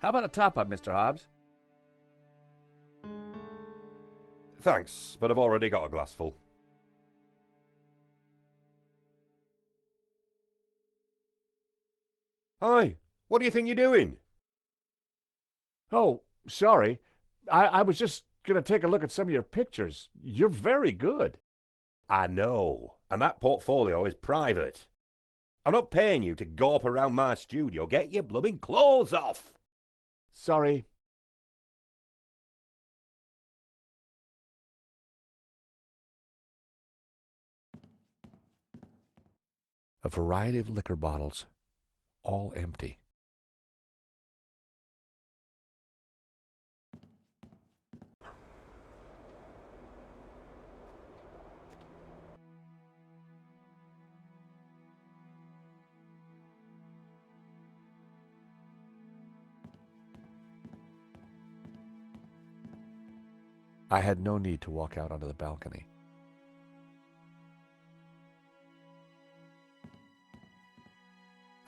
How about a top-up, Mr. Hobbs? Thanks, but I've already got a glassful. Hi, what do you think you're doing? Oh, sorry. I was just going to take a look at some of your pictures. You're very good. I know, and that portfolio is private. I'm not paying you to gawp around my studio. Get your blooming clothes off! Sorry. A variety of liquor bottles, all empty. I had no need to walk out onto the balcony.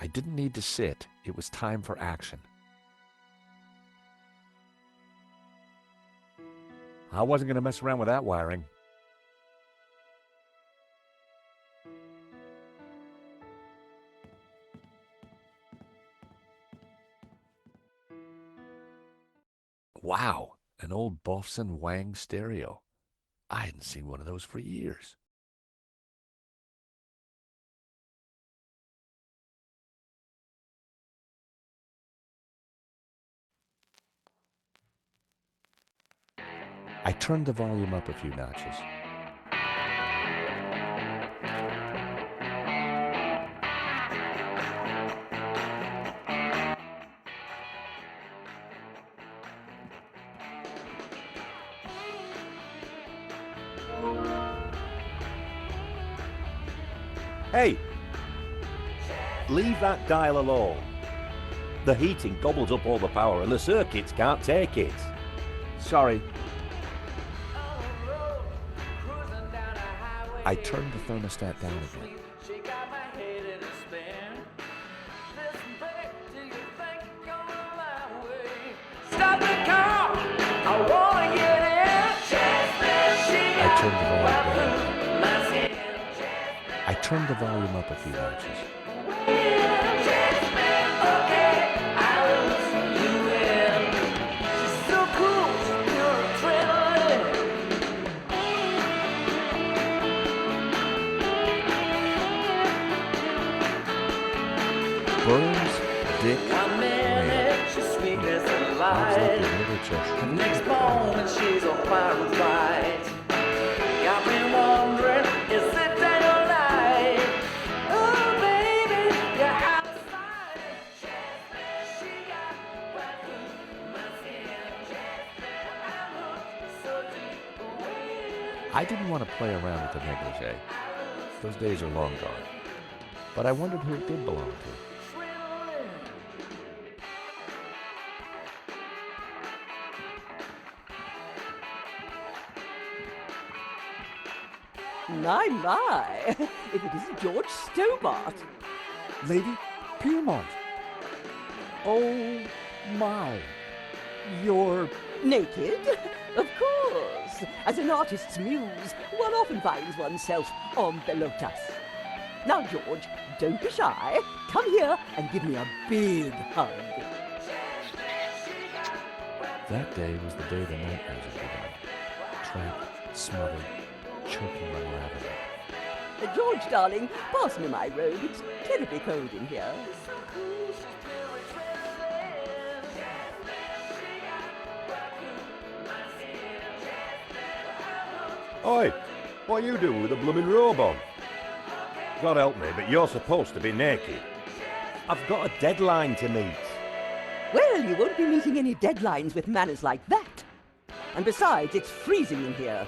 I didn't need to sit. It was time for action. I wasn't going to mess around with that wiring. Wow, an old Bofson Wang stereo. I hadn't seen one of those for years. I turned the volume up a few notches. Hey! Leave that dial alone. The heating gobbles up all the power and the circuits can't take it. Sorry. I turned the thermostat down again. Stop the car! I wanna get in. I turned the volume down. I turned the volume up a few notches. Burns, Dick, Next morning she's on fire and fight. Got me wondering, is it day or night? Oh baby, you're out of sight. She got right through my skin. I look so deep away. I didn't want to play around with the negligee. Those days are long gone. But I wondered who it did belong to. My, if it isn't George Stobart. Lady Piermont. Oh my. You're... Naked? Of course. As an artist's muse, one often finds oneself en pelotas. Now, George, don't be shy. Come here and give me a big hug. That day was the day the nightmares had begun. Trapped, smothered, choking unraveling. George, darling, pass me my robe. It's terribly cold in here. Oi, what are you doing with a blooming robe on? God help me, but you're supposed to be naked. I've got a deadline to meet. Well, you won't be meeting any deadlines with manners like that. And besides, it's freezing in here.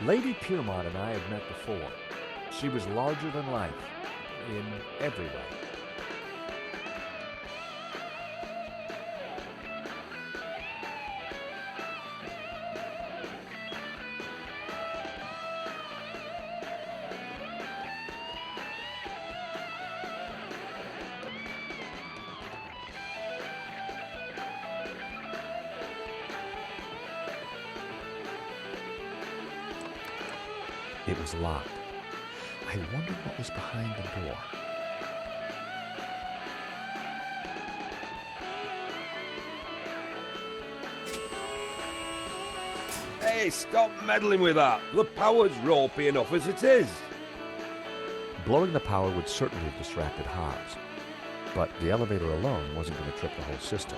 Lady Piermont and I had met before. She was larger than life, in every way. It was locked. I wondered what was behind the door. Hey, stop meddling with that. The power's ropey enough as it is. Blowing the power would certainly have distracted Hobbs, but the elevator alone wasn't going to trip the whole system.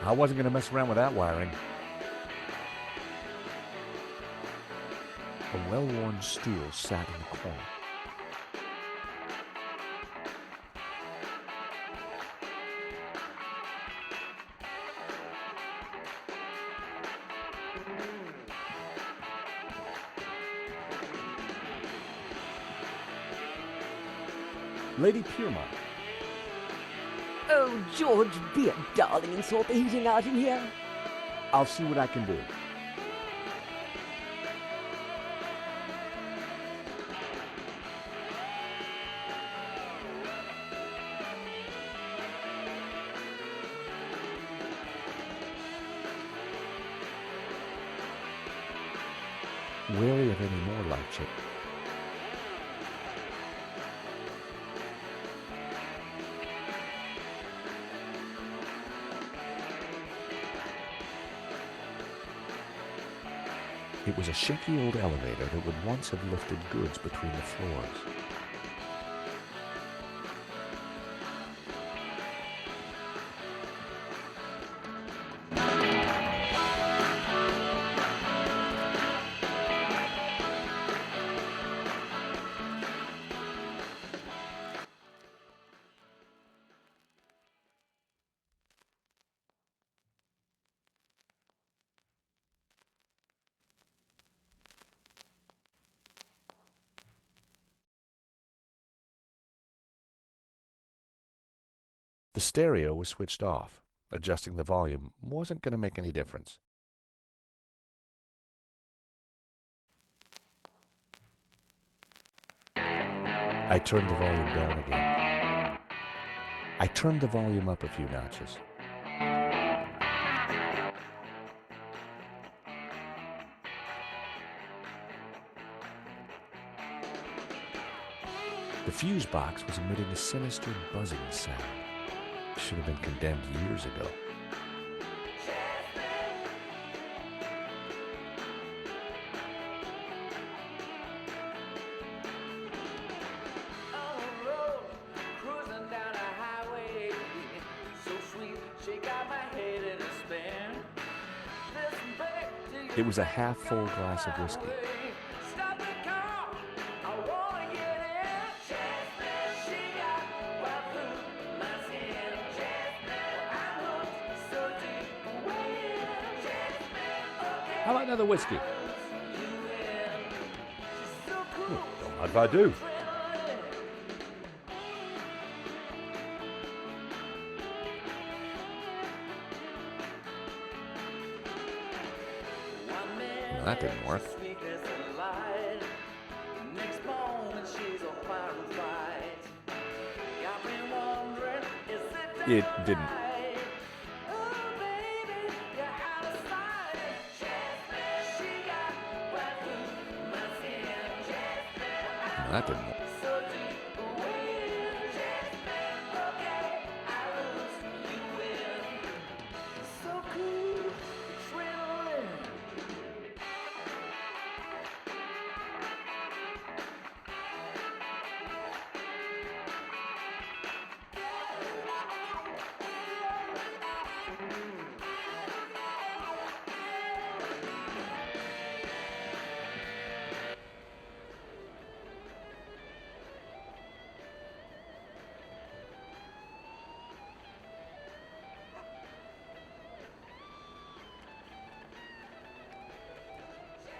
I wasn't going to mess around with that wiring. A well-worn stool sat in the corner. Lady Piermont. Oh, George, be a darling and sort the heating out in here. I'll see what I can do. Wary of any more light change. It was a shaky old elevator that would once have lifted goods between the floors. The stereo was switched off. Adjusting the volume wasn't going to make any difference. I turned the volume down again. I turned the volume up a few notches. The fuse box was emitting a sinister buzzing sound. Should have been condemned years ago. It was a half-full glass of whiskey. How about another whiskey? If I do. Well, that didn't work. It didn't. Well, that didn't work.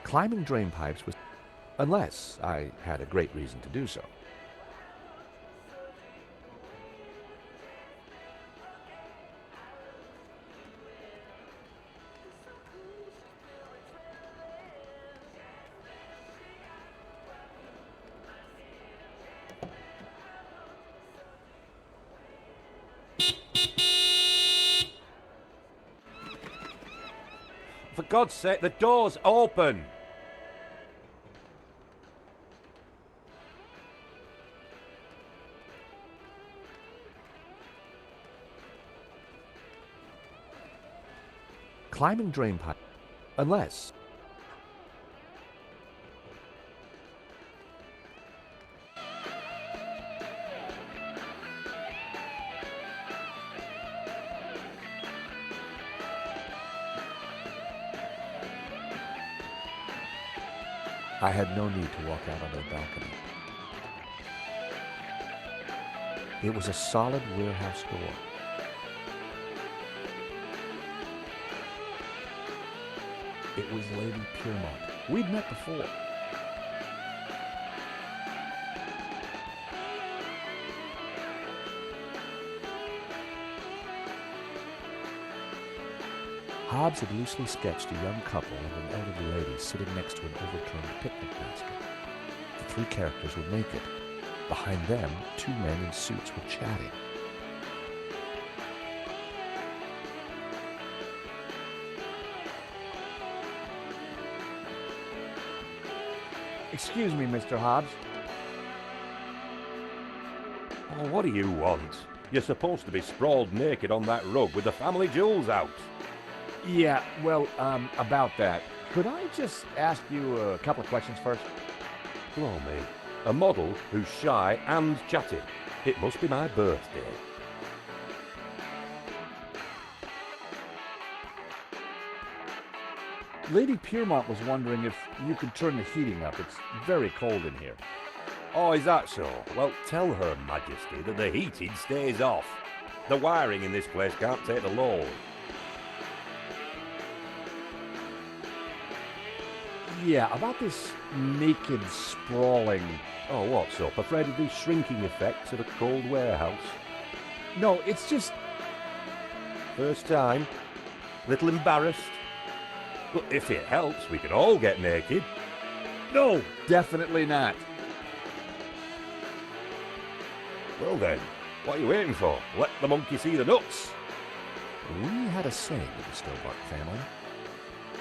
Climbing drain pipes was... unless I had a great reason to do so. For God's sake, the door's open! Climbing drain pipe... unless... I had no need to walk out on the balcony. It was a solid warehouse door. It was Lady Piermont. We'd met before. Hobbs had loosely sketched a young couple and an elderly lady sitting next to an overturned picnic basket. The three characters were naked. Behind them, two men in suits were chatting. Excuse me, Mr. Hobbs. Oh, what do you want? You're supposed to be sprawled naked on that rug with the family jewels out. Yeah, well, about that. Could I just ask you a couple of questions first? Blow me. A model who's shy and chatty. It must be my birthday. Lady Piermont was wondering if you could turn the heating up. It's very cold in here. Oh, is that so? Well, tell Her Majesty that the heating stays off. The wiring in this place can't take the load. Yeah, about this naked sprawling... Oh, what's up? Afraid of the shrinking effects of a cold warehouse? No, it's just... First time? Little embarrassed? But if it helps, we can all get naked. No, definitely not. Well then, what are you waiting for? Let the monkey see the nuts. We had a saying with the Stillbark family.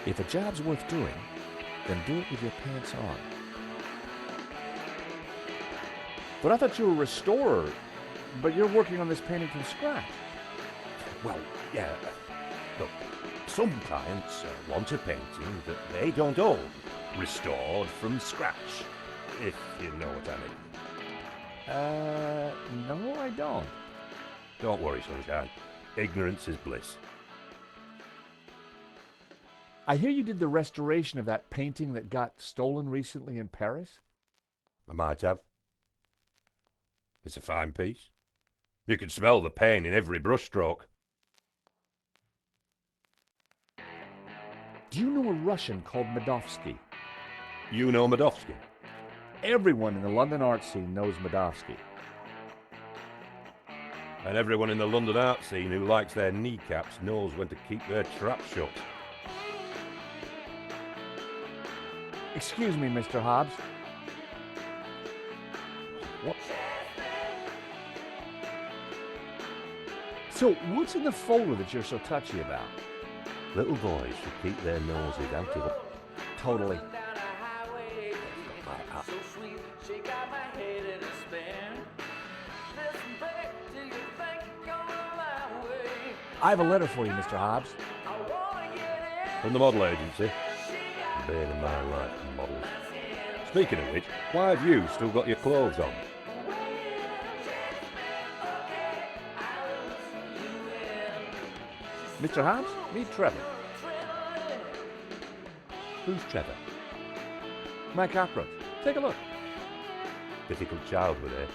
If a job's worth doing, then do it with your pants on. But I thought you were a restorer, but you're working on this painting from scratch. Well, yeah. Look, some clients want a painting that they don't own, restored from scratch, if you know what I mean. No, I don't. Don't worry, sunshine. Ignorance is bliss. I hear you did the restoration of that painting that got stolen recently in Paris? I might have. It's a fine piece. You can smell the pain in every brushstroke. Do you know a Russian called Medovsky? You know Medovsky? Everyone in the London art scene knows Madofsky. And everyone in the London art scene who likes their kneecaps knows when to keep their trap shut. Excuse me, Mr. Hobbs. What? So, what's in the folder that you're so touchy about? Little boys should keep their noses out of the... Totally. So sweet, she got my head in a spin. Listen, babe, do you think you're going my way? I have a letter for you, Mr. Hobbs. I wanna get in. From the model agency. Bane of my life, models. Speaking of which, why have you still got your clothes on? Mr. Hobbs, meet Trevor. Who's Trevor? My cockroach. Take a look. Difficult child with her.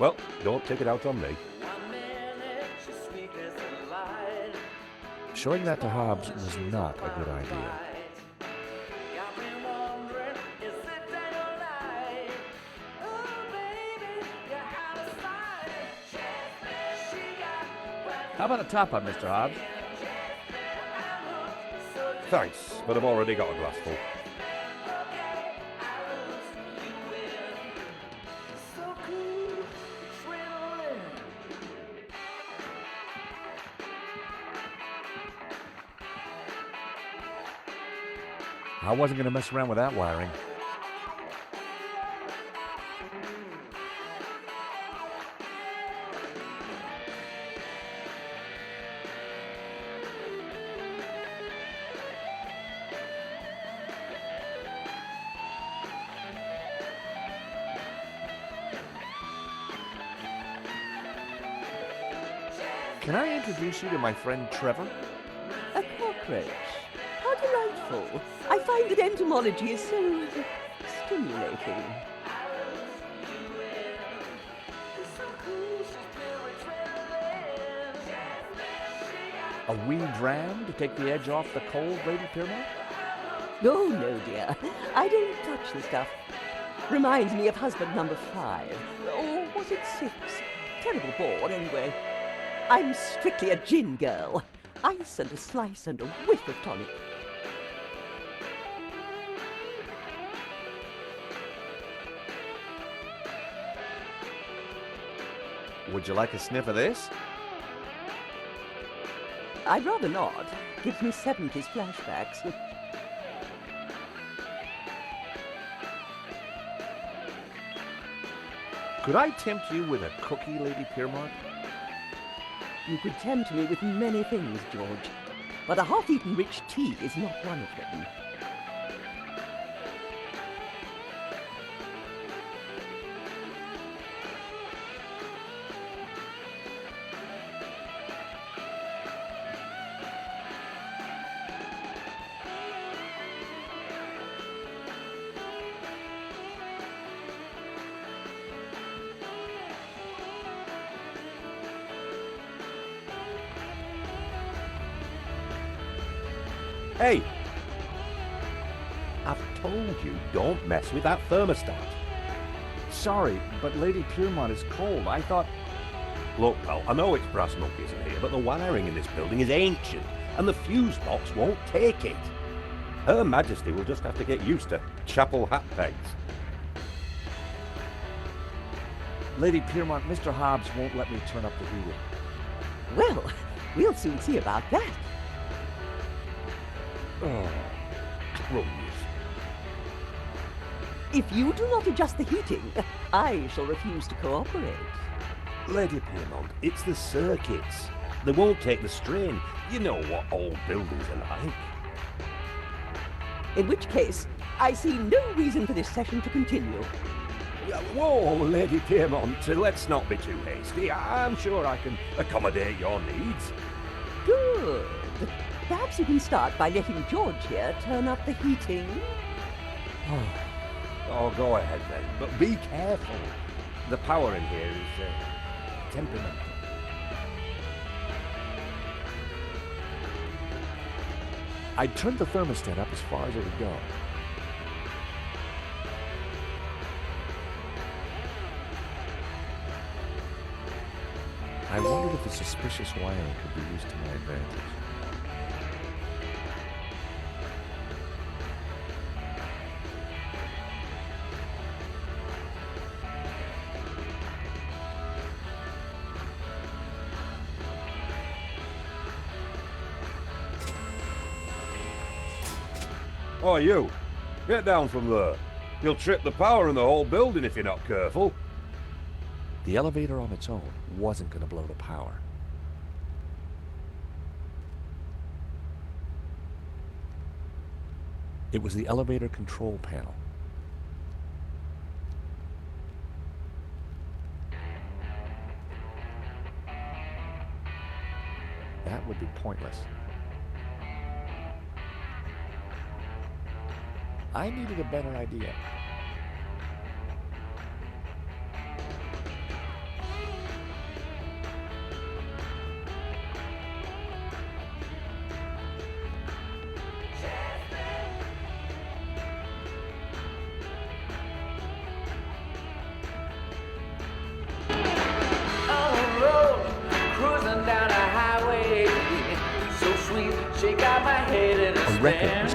Well, don't take it out on me. Showing that to Hobbs was not a good idea. How about a top-up, Mr. Hobbs? Thanks, but I've already got a glassful. I wasn't going to mess around with that wiring. Can I introduce you to my friend Trevor? A cockroach. How delightful. I find that entomology is so stimulating. A wee dram to take the edge off the cold, Lady Piermont? Oh, no, dear. I don't touch the stuff. Reminds me of husband number 5. Or was it 6? Terrible bore, anyway. I'm strictly a gin girl. Ice and a slice and a whiff of tonic. Would you like a sniff of this? I'd rather not. Gives me 70s flashbacks. Could I tempt you with a cookie, Lady Piermont? You could tempt me with many things, George, but a half-eaten rich tea is not one of them. Hey! I've told you, don't mess with that thermostat. Sorry, but Lady Piermont is cold. I thought... Look, pal, I know it's brass knuckles in here, but the wiring in this building is ancient, and the fuse box won't take it. Her Majesty will just have to get used to chapel hat pegs. Lady Piermont, Mr. Hobbs won't let me turn up the heating. Well, we'll soon see about that. Oh, crumbs. If you do not adjust the heating, I shall refuse to cooperate. Lady Piermont, it's the circuits. They won't take the strain. You know what old buildings are like. In which case, I see no reason for this session to continue. Whoa, Lady Piermont, let's not be too hasty. I'm sure I can accommodate your needs. Good. Perhaps you can start by letting George here turn up the heating. Oh, go ahead then, but be careful. The power in here is temperamental. I turned the thermostat up as far as it would go. if the suspicious wiring could be used to my advantage. Oh, you! Get down from there. You'll trip the power in the whole building if you're not careful. The elevator on its own wasn't going to blow the power. It was the elevator control panel. That would be pointless. I needed a better idea. On the road, cruising down a highway, so sweet, she got my head in a A record spin. was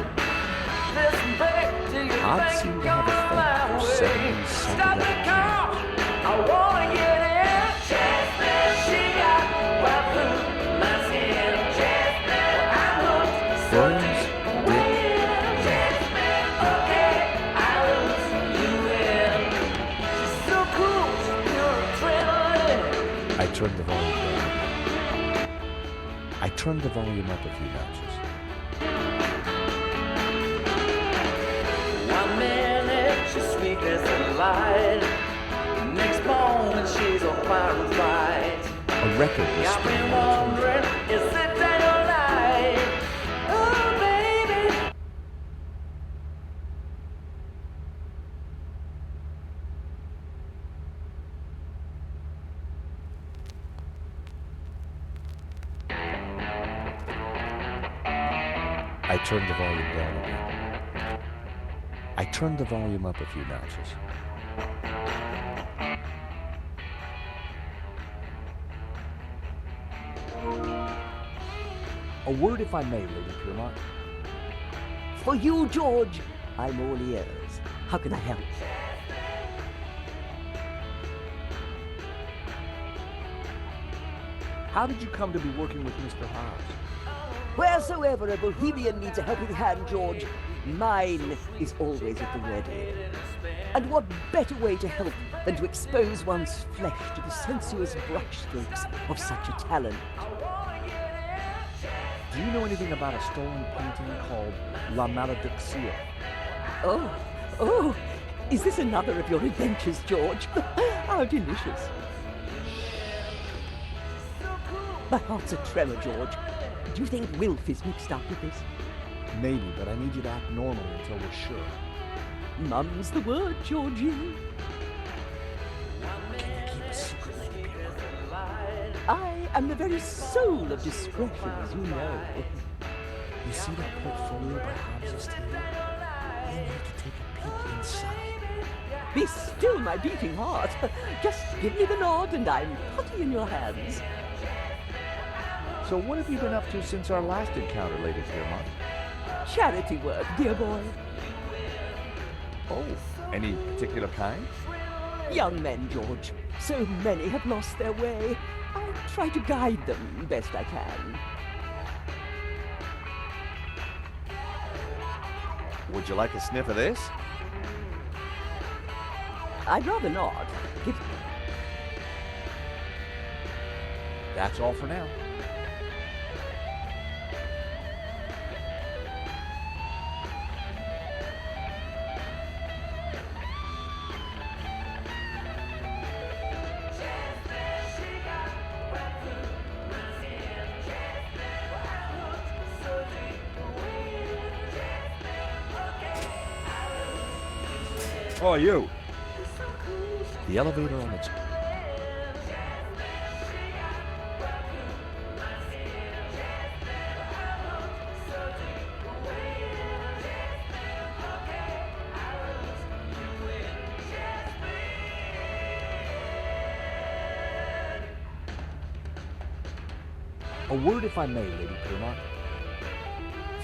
Listen back till you I'd think seem you're to have a on my thing for way. 70s Stop the psychedelic car, I wanna get in. She got my food, my skin. I'm hooked, so Burns, deep Dick, okay, I lose you in. She's so cool, she's pure adrenaline. I turned the volume down. I turned the volume up a few notches. One minute she's sweet as a light. Next moment she's on fire and fight. A record was Got me spinning on the wondering, is it day or night? Oh, baby. I turned the volume down again. I turned the volume up a few notches. A word, if I may, Lady Piermont. For you, George, I'm all ears. How can I help? How did you come to be working with Mr. Hobbs? Wheresoever a bohemian needs a helping hand, George, mine is always at the ready. And what better way to help than to expose one's flesh to the sensuous brushstrokes of such a talent? Do you know anything about a stolen painting called La Malédiction? Oh, is this another of your adventures, George? How delicious. My heart's a tremor, George. Do you think Wilf is mixed up with this? Maybe, but I need you to act normally until we're sure. Mum's the word, Georgie. Can you keep a secret, Lady Piermont? I am the very soul of discretion, as you know. You see that portfolio by Hobbs's table? We need to take a peek inside. Be still, my beating heart. Just give me the nod, and I'm putty in your hands. So what have you been up to since our last encounter, Lady Piermont? Charity work, dear boy. Oh, any particular kind? Young men, George. So many have lost their way. I try to guide them best I can. Would you like a sniff of this? I'd rather not. That's all for now. Oh, you! The elevator on its... A word, if I may, Lady Piermont.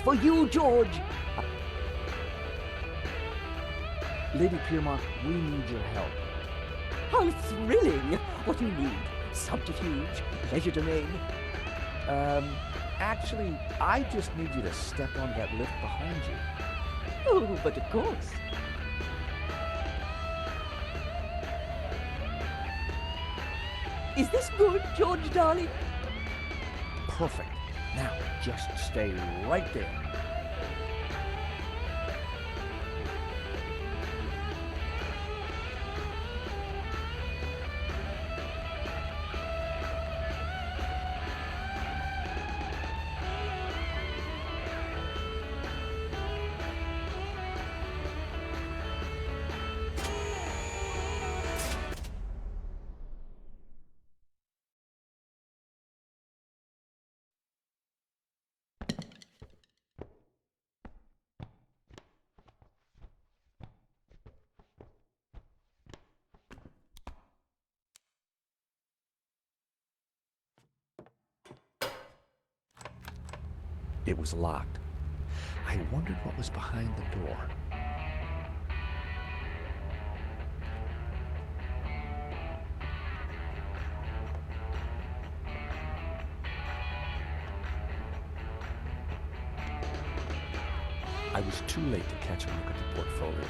For you, George. Lady Piermont, we need your help. How thrilling. What do you need? Subterfuge? Legerdemain? Actually, I just need you to step on that lift behind you. Oh, but of course. Is this good, George, darling? Perfect. Now, just stay right there. It was locked. I wondered what was behind the door. I was too late to catch a look at the portfolio.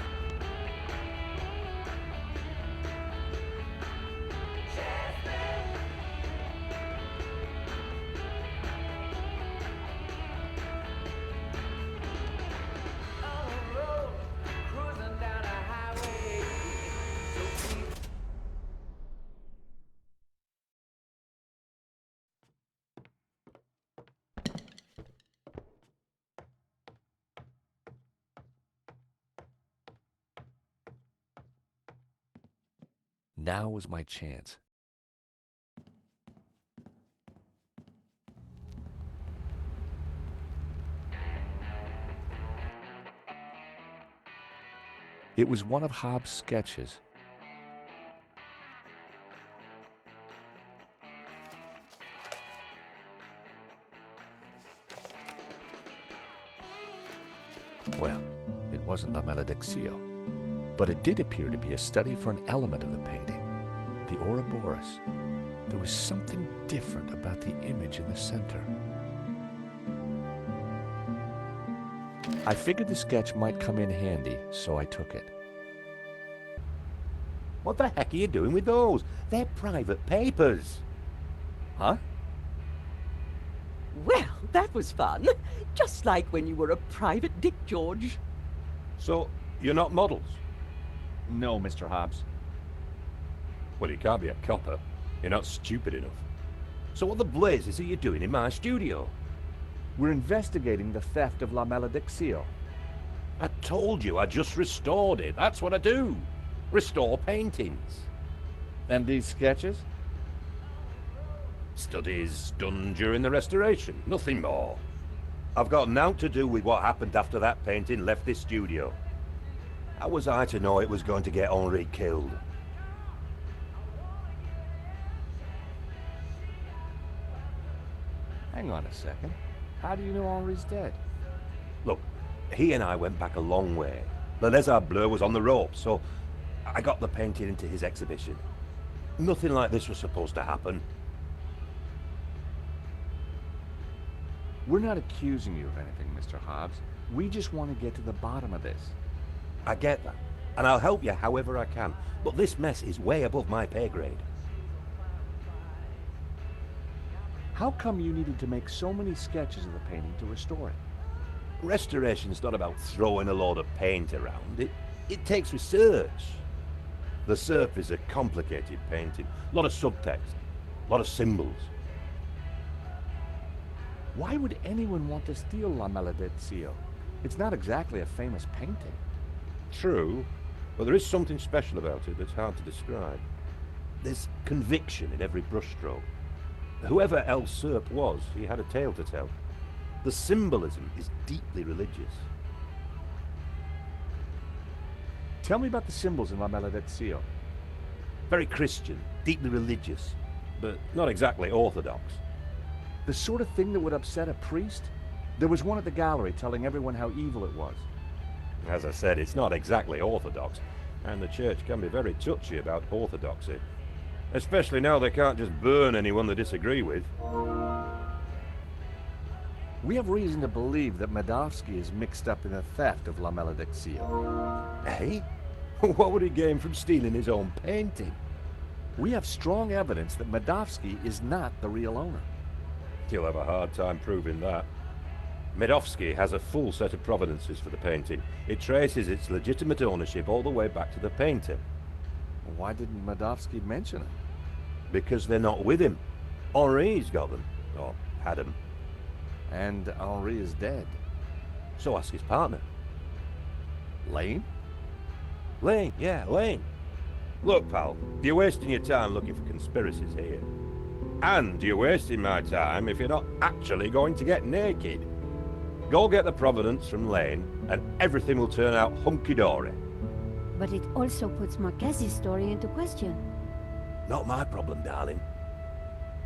Now was my chance. It was one of Hobbs' sketches. Well, it wasn't La Maledictio, but it did appear to be a study for an element of the painting, the Ouroboros. There was something different about the image in the center. I figured the sketch might come in handy, so I took it. What the heck are you doing with those? They're private papers. Huh? Well, that was fun. Just like when you were a private dick, George. So, you're not models? No, Mr. Hobbs. Well, you can't be a copper. You're not stupid enough. So what the blazes are you doing in my studio? We're investigating the theft of La Maledictio. I told you I just restored it. That's what I do. Restore paintings. And these sketches? Studies done during the restoration. Nothing more. I've got naught to do with what happened after that painting left this studio. How was I to know it was going to get Henri killed? Hang on a second. How do you know Henri's dead? Look, he and I went back a long way. Le Lézard Bleu was on the ropes, so I got the painting into his exhibition. Nothing like this was supposed to happen. We're not accusing you of anything, Mr. Hobbs. We just want to get to the bottom of this. I get that, and I'll help you however I can, but this mess is way above my pay grade. How come you needed to make so many sketches of the painting to restore it? Restoration's not about throwing a load of paint around. It takes research. The Serpent is a complicated painting. A lot of subtext, a lot of symbols. Why would anyone want to steal La Maledictio? It's not exactly a famous painting. True, but there is something special about it that's hard to describe. There's conviction in every brushstroke. Whoever El Serp was, he had a tale to tell. The symbolism is deeply religious. Tell me about the symbols in La Maledictio. Very Christian, deeply religious, but not exactly orthodox. The sort of thing that would upset a priest? There was one at the gallery telling everyone how evil it was. As I said, it's not exactly orthodox, and the church can be very touchy about orthodoxy. Especially now they can't just burn anyone they disagree with. We have reason to believe that Medovsky is mixed up in the theft of La Malediccio. Eh? What would he gain from stealing his own painting? We have strong evidence that Medovsky is not the real owner. You'll have a hard time proving that. Medovsky has a full set of provenances for the painting. It traces its legitimate ownership all the way back to the painter. Why didn't Medovsky mention it? Because they're not with him. Henri's got them. Or had them. And Henri is dead. So ask his partner. Lane? Lane, yeah, Lane. Look, pal, you're wasting your time looking for conspiracies here. And you're wasting my time if you're not actually going to get naked. Go get the provenance from Lane, and everything will turn out hunky-dory. But it also puts Marquez's story into question. Not my problem, darling.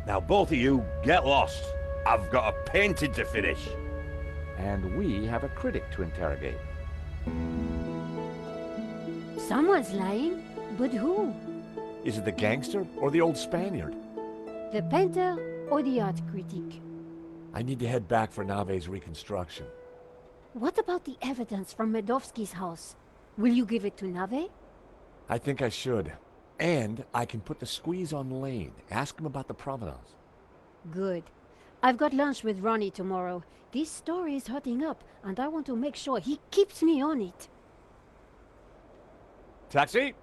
Now both of you, get lost. I've got a painting to finish. And we have a critic to interrogate. Someone's lying, but who? Is it the gangster or the old Spaniard? The painter or the art critic? I need to head back for Nave's reconstruction. What about the evidence from Medovsky's house? Will you give it to Nave? I think I should. And I can put the squeeze on Lane. Ask him about the provenance. Good. I've got lunch with Ronnie tomorrow. This story is hotting up, and I want to make sure he keeps me on it. Taxi!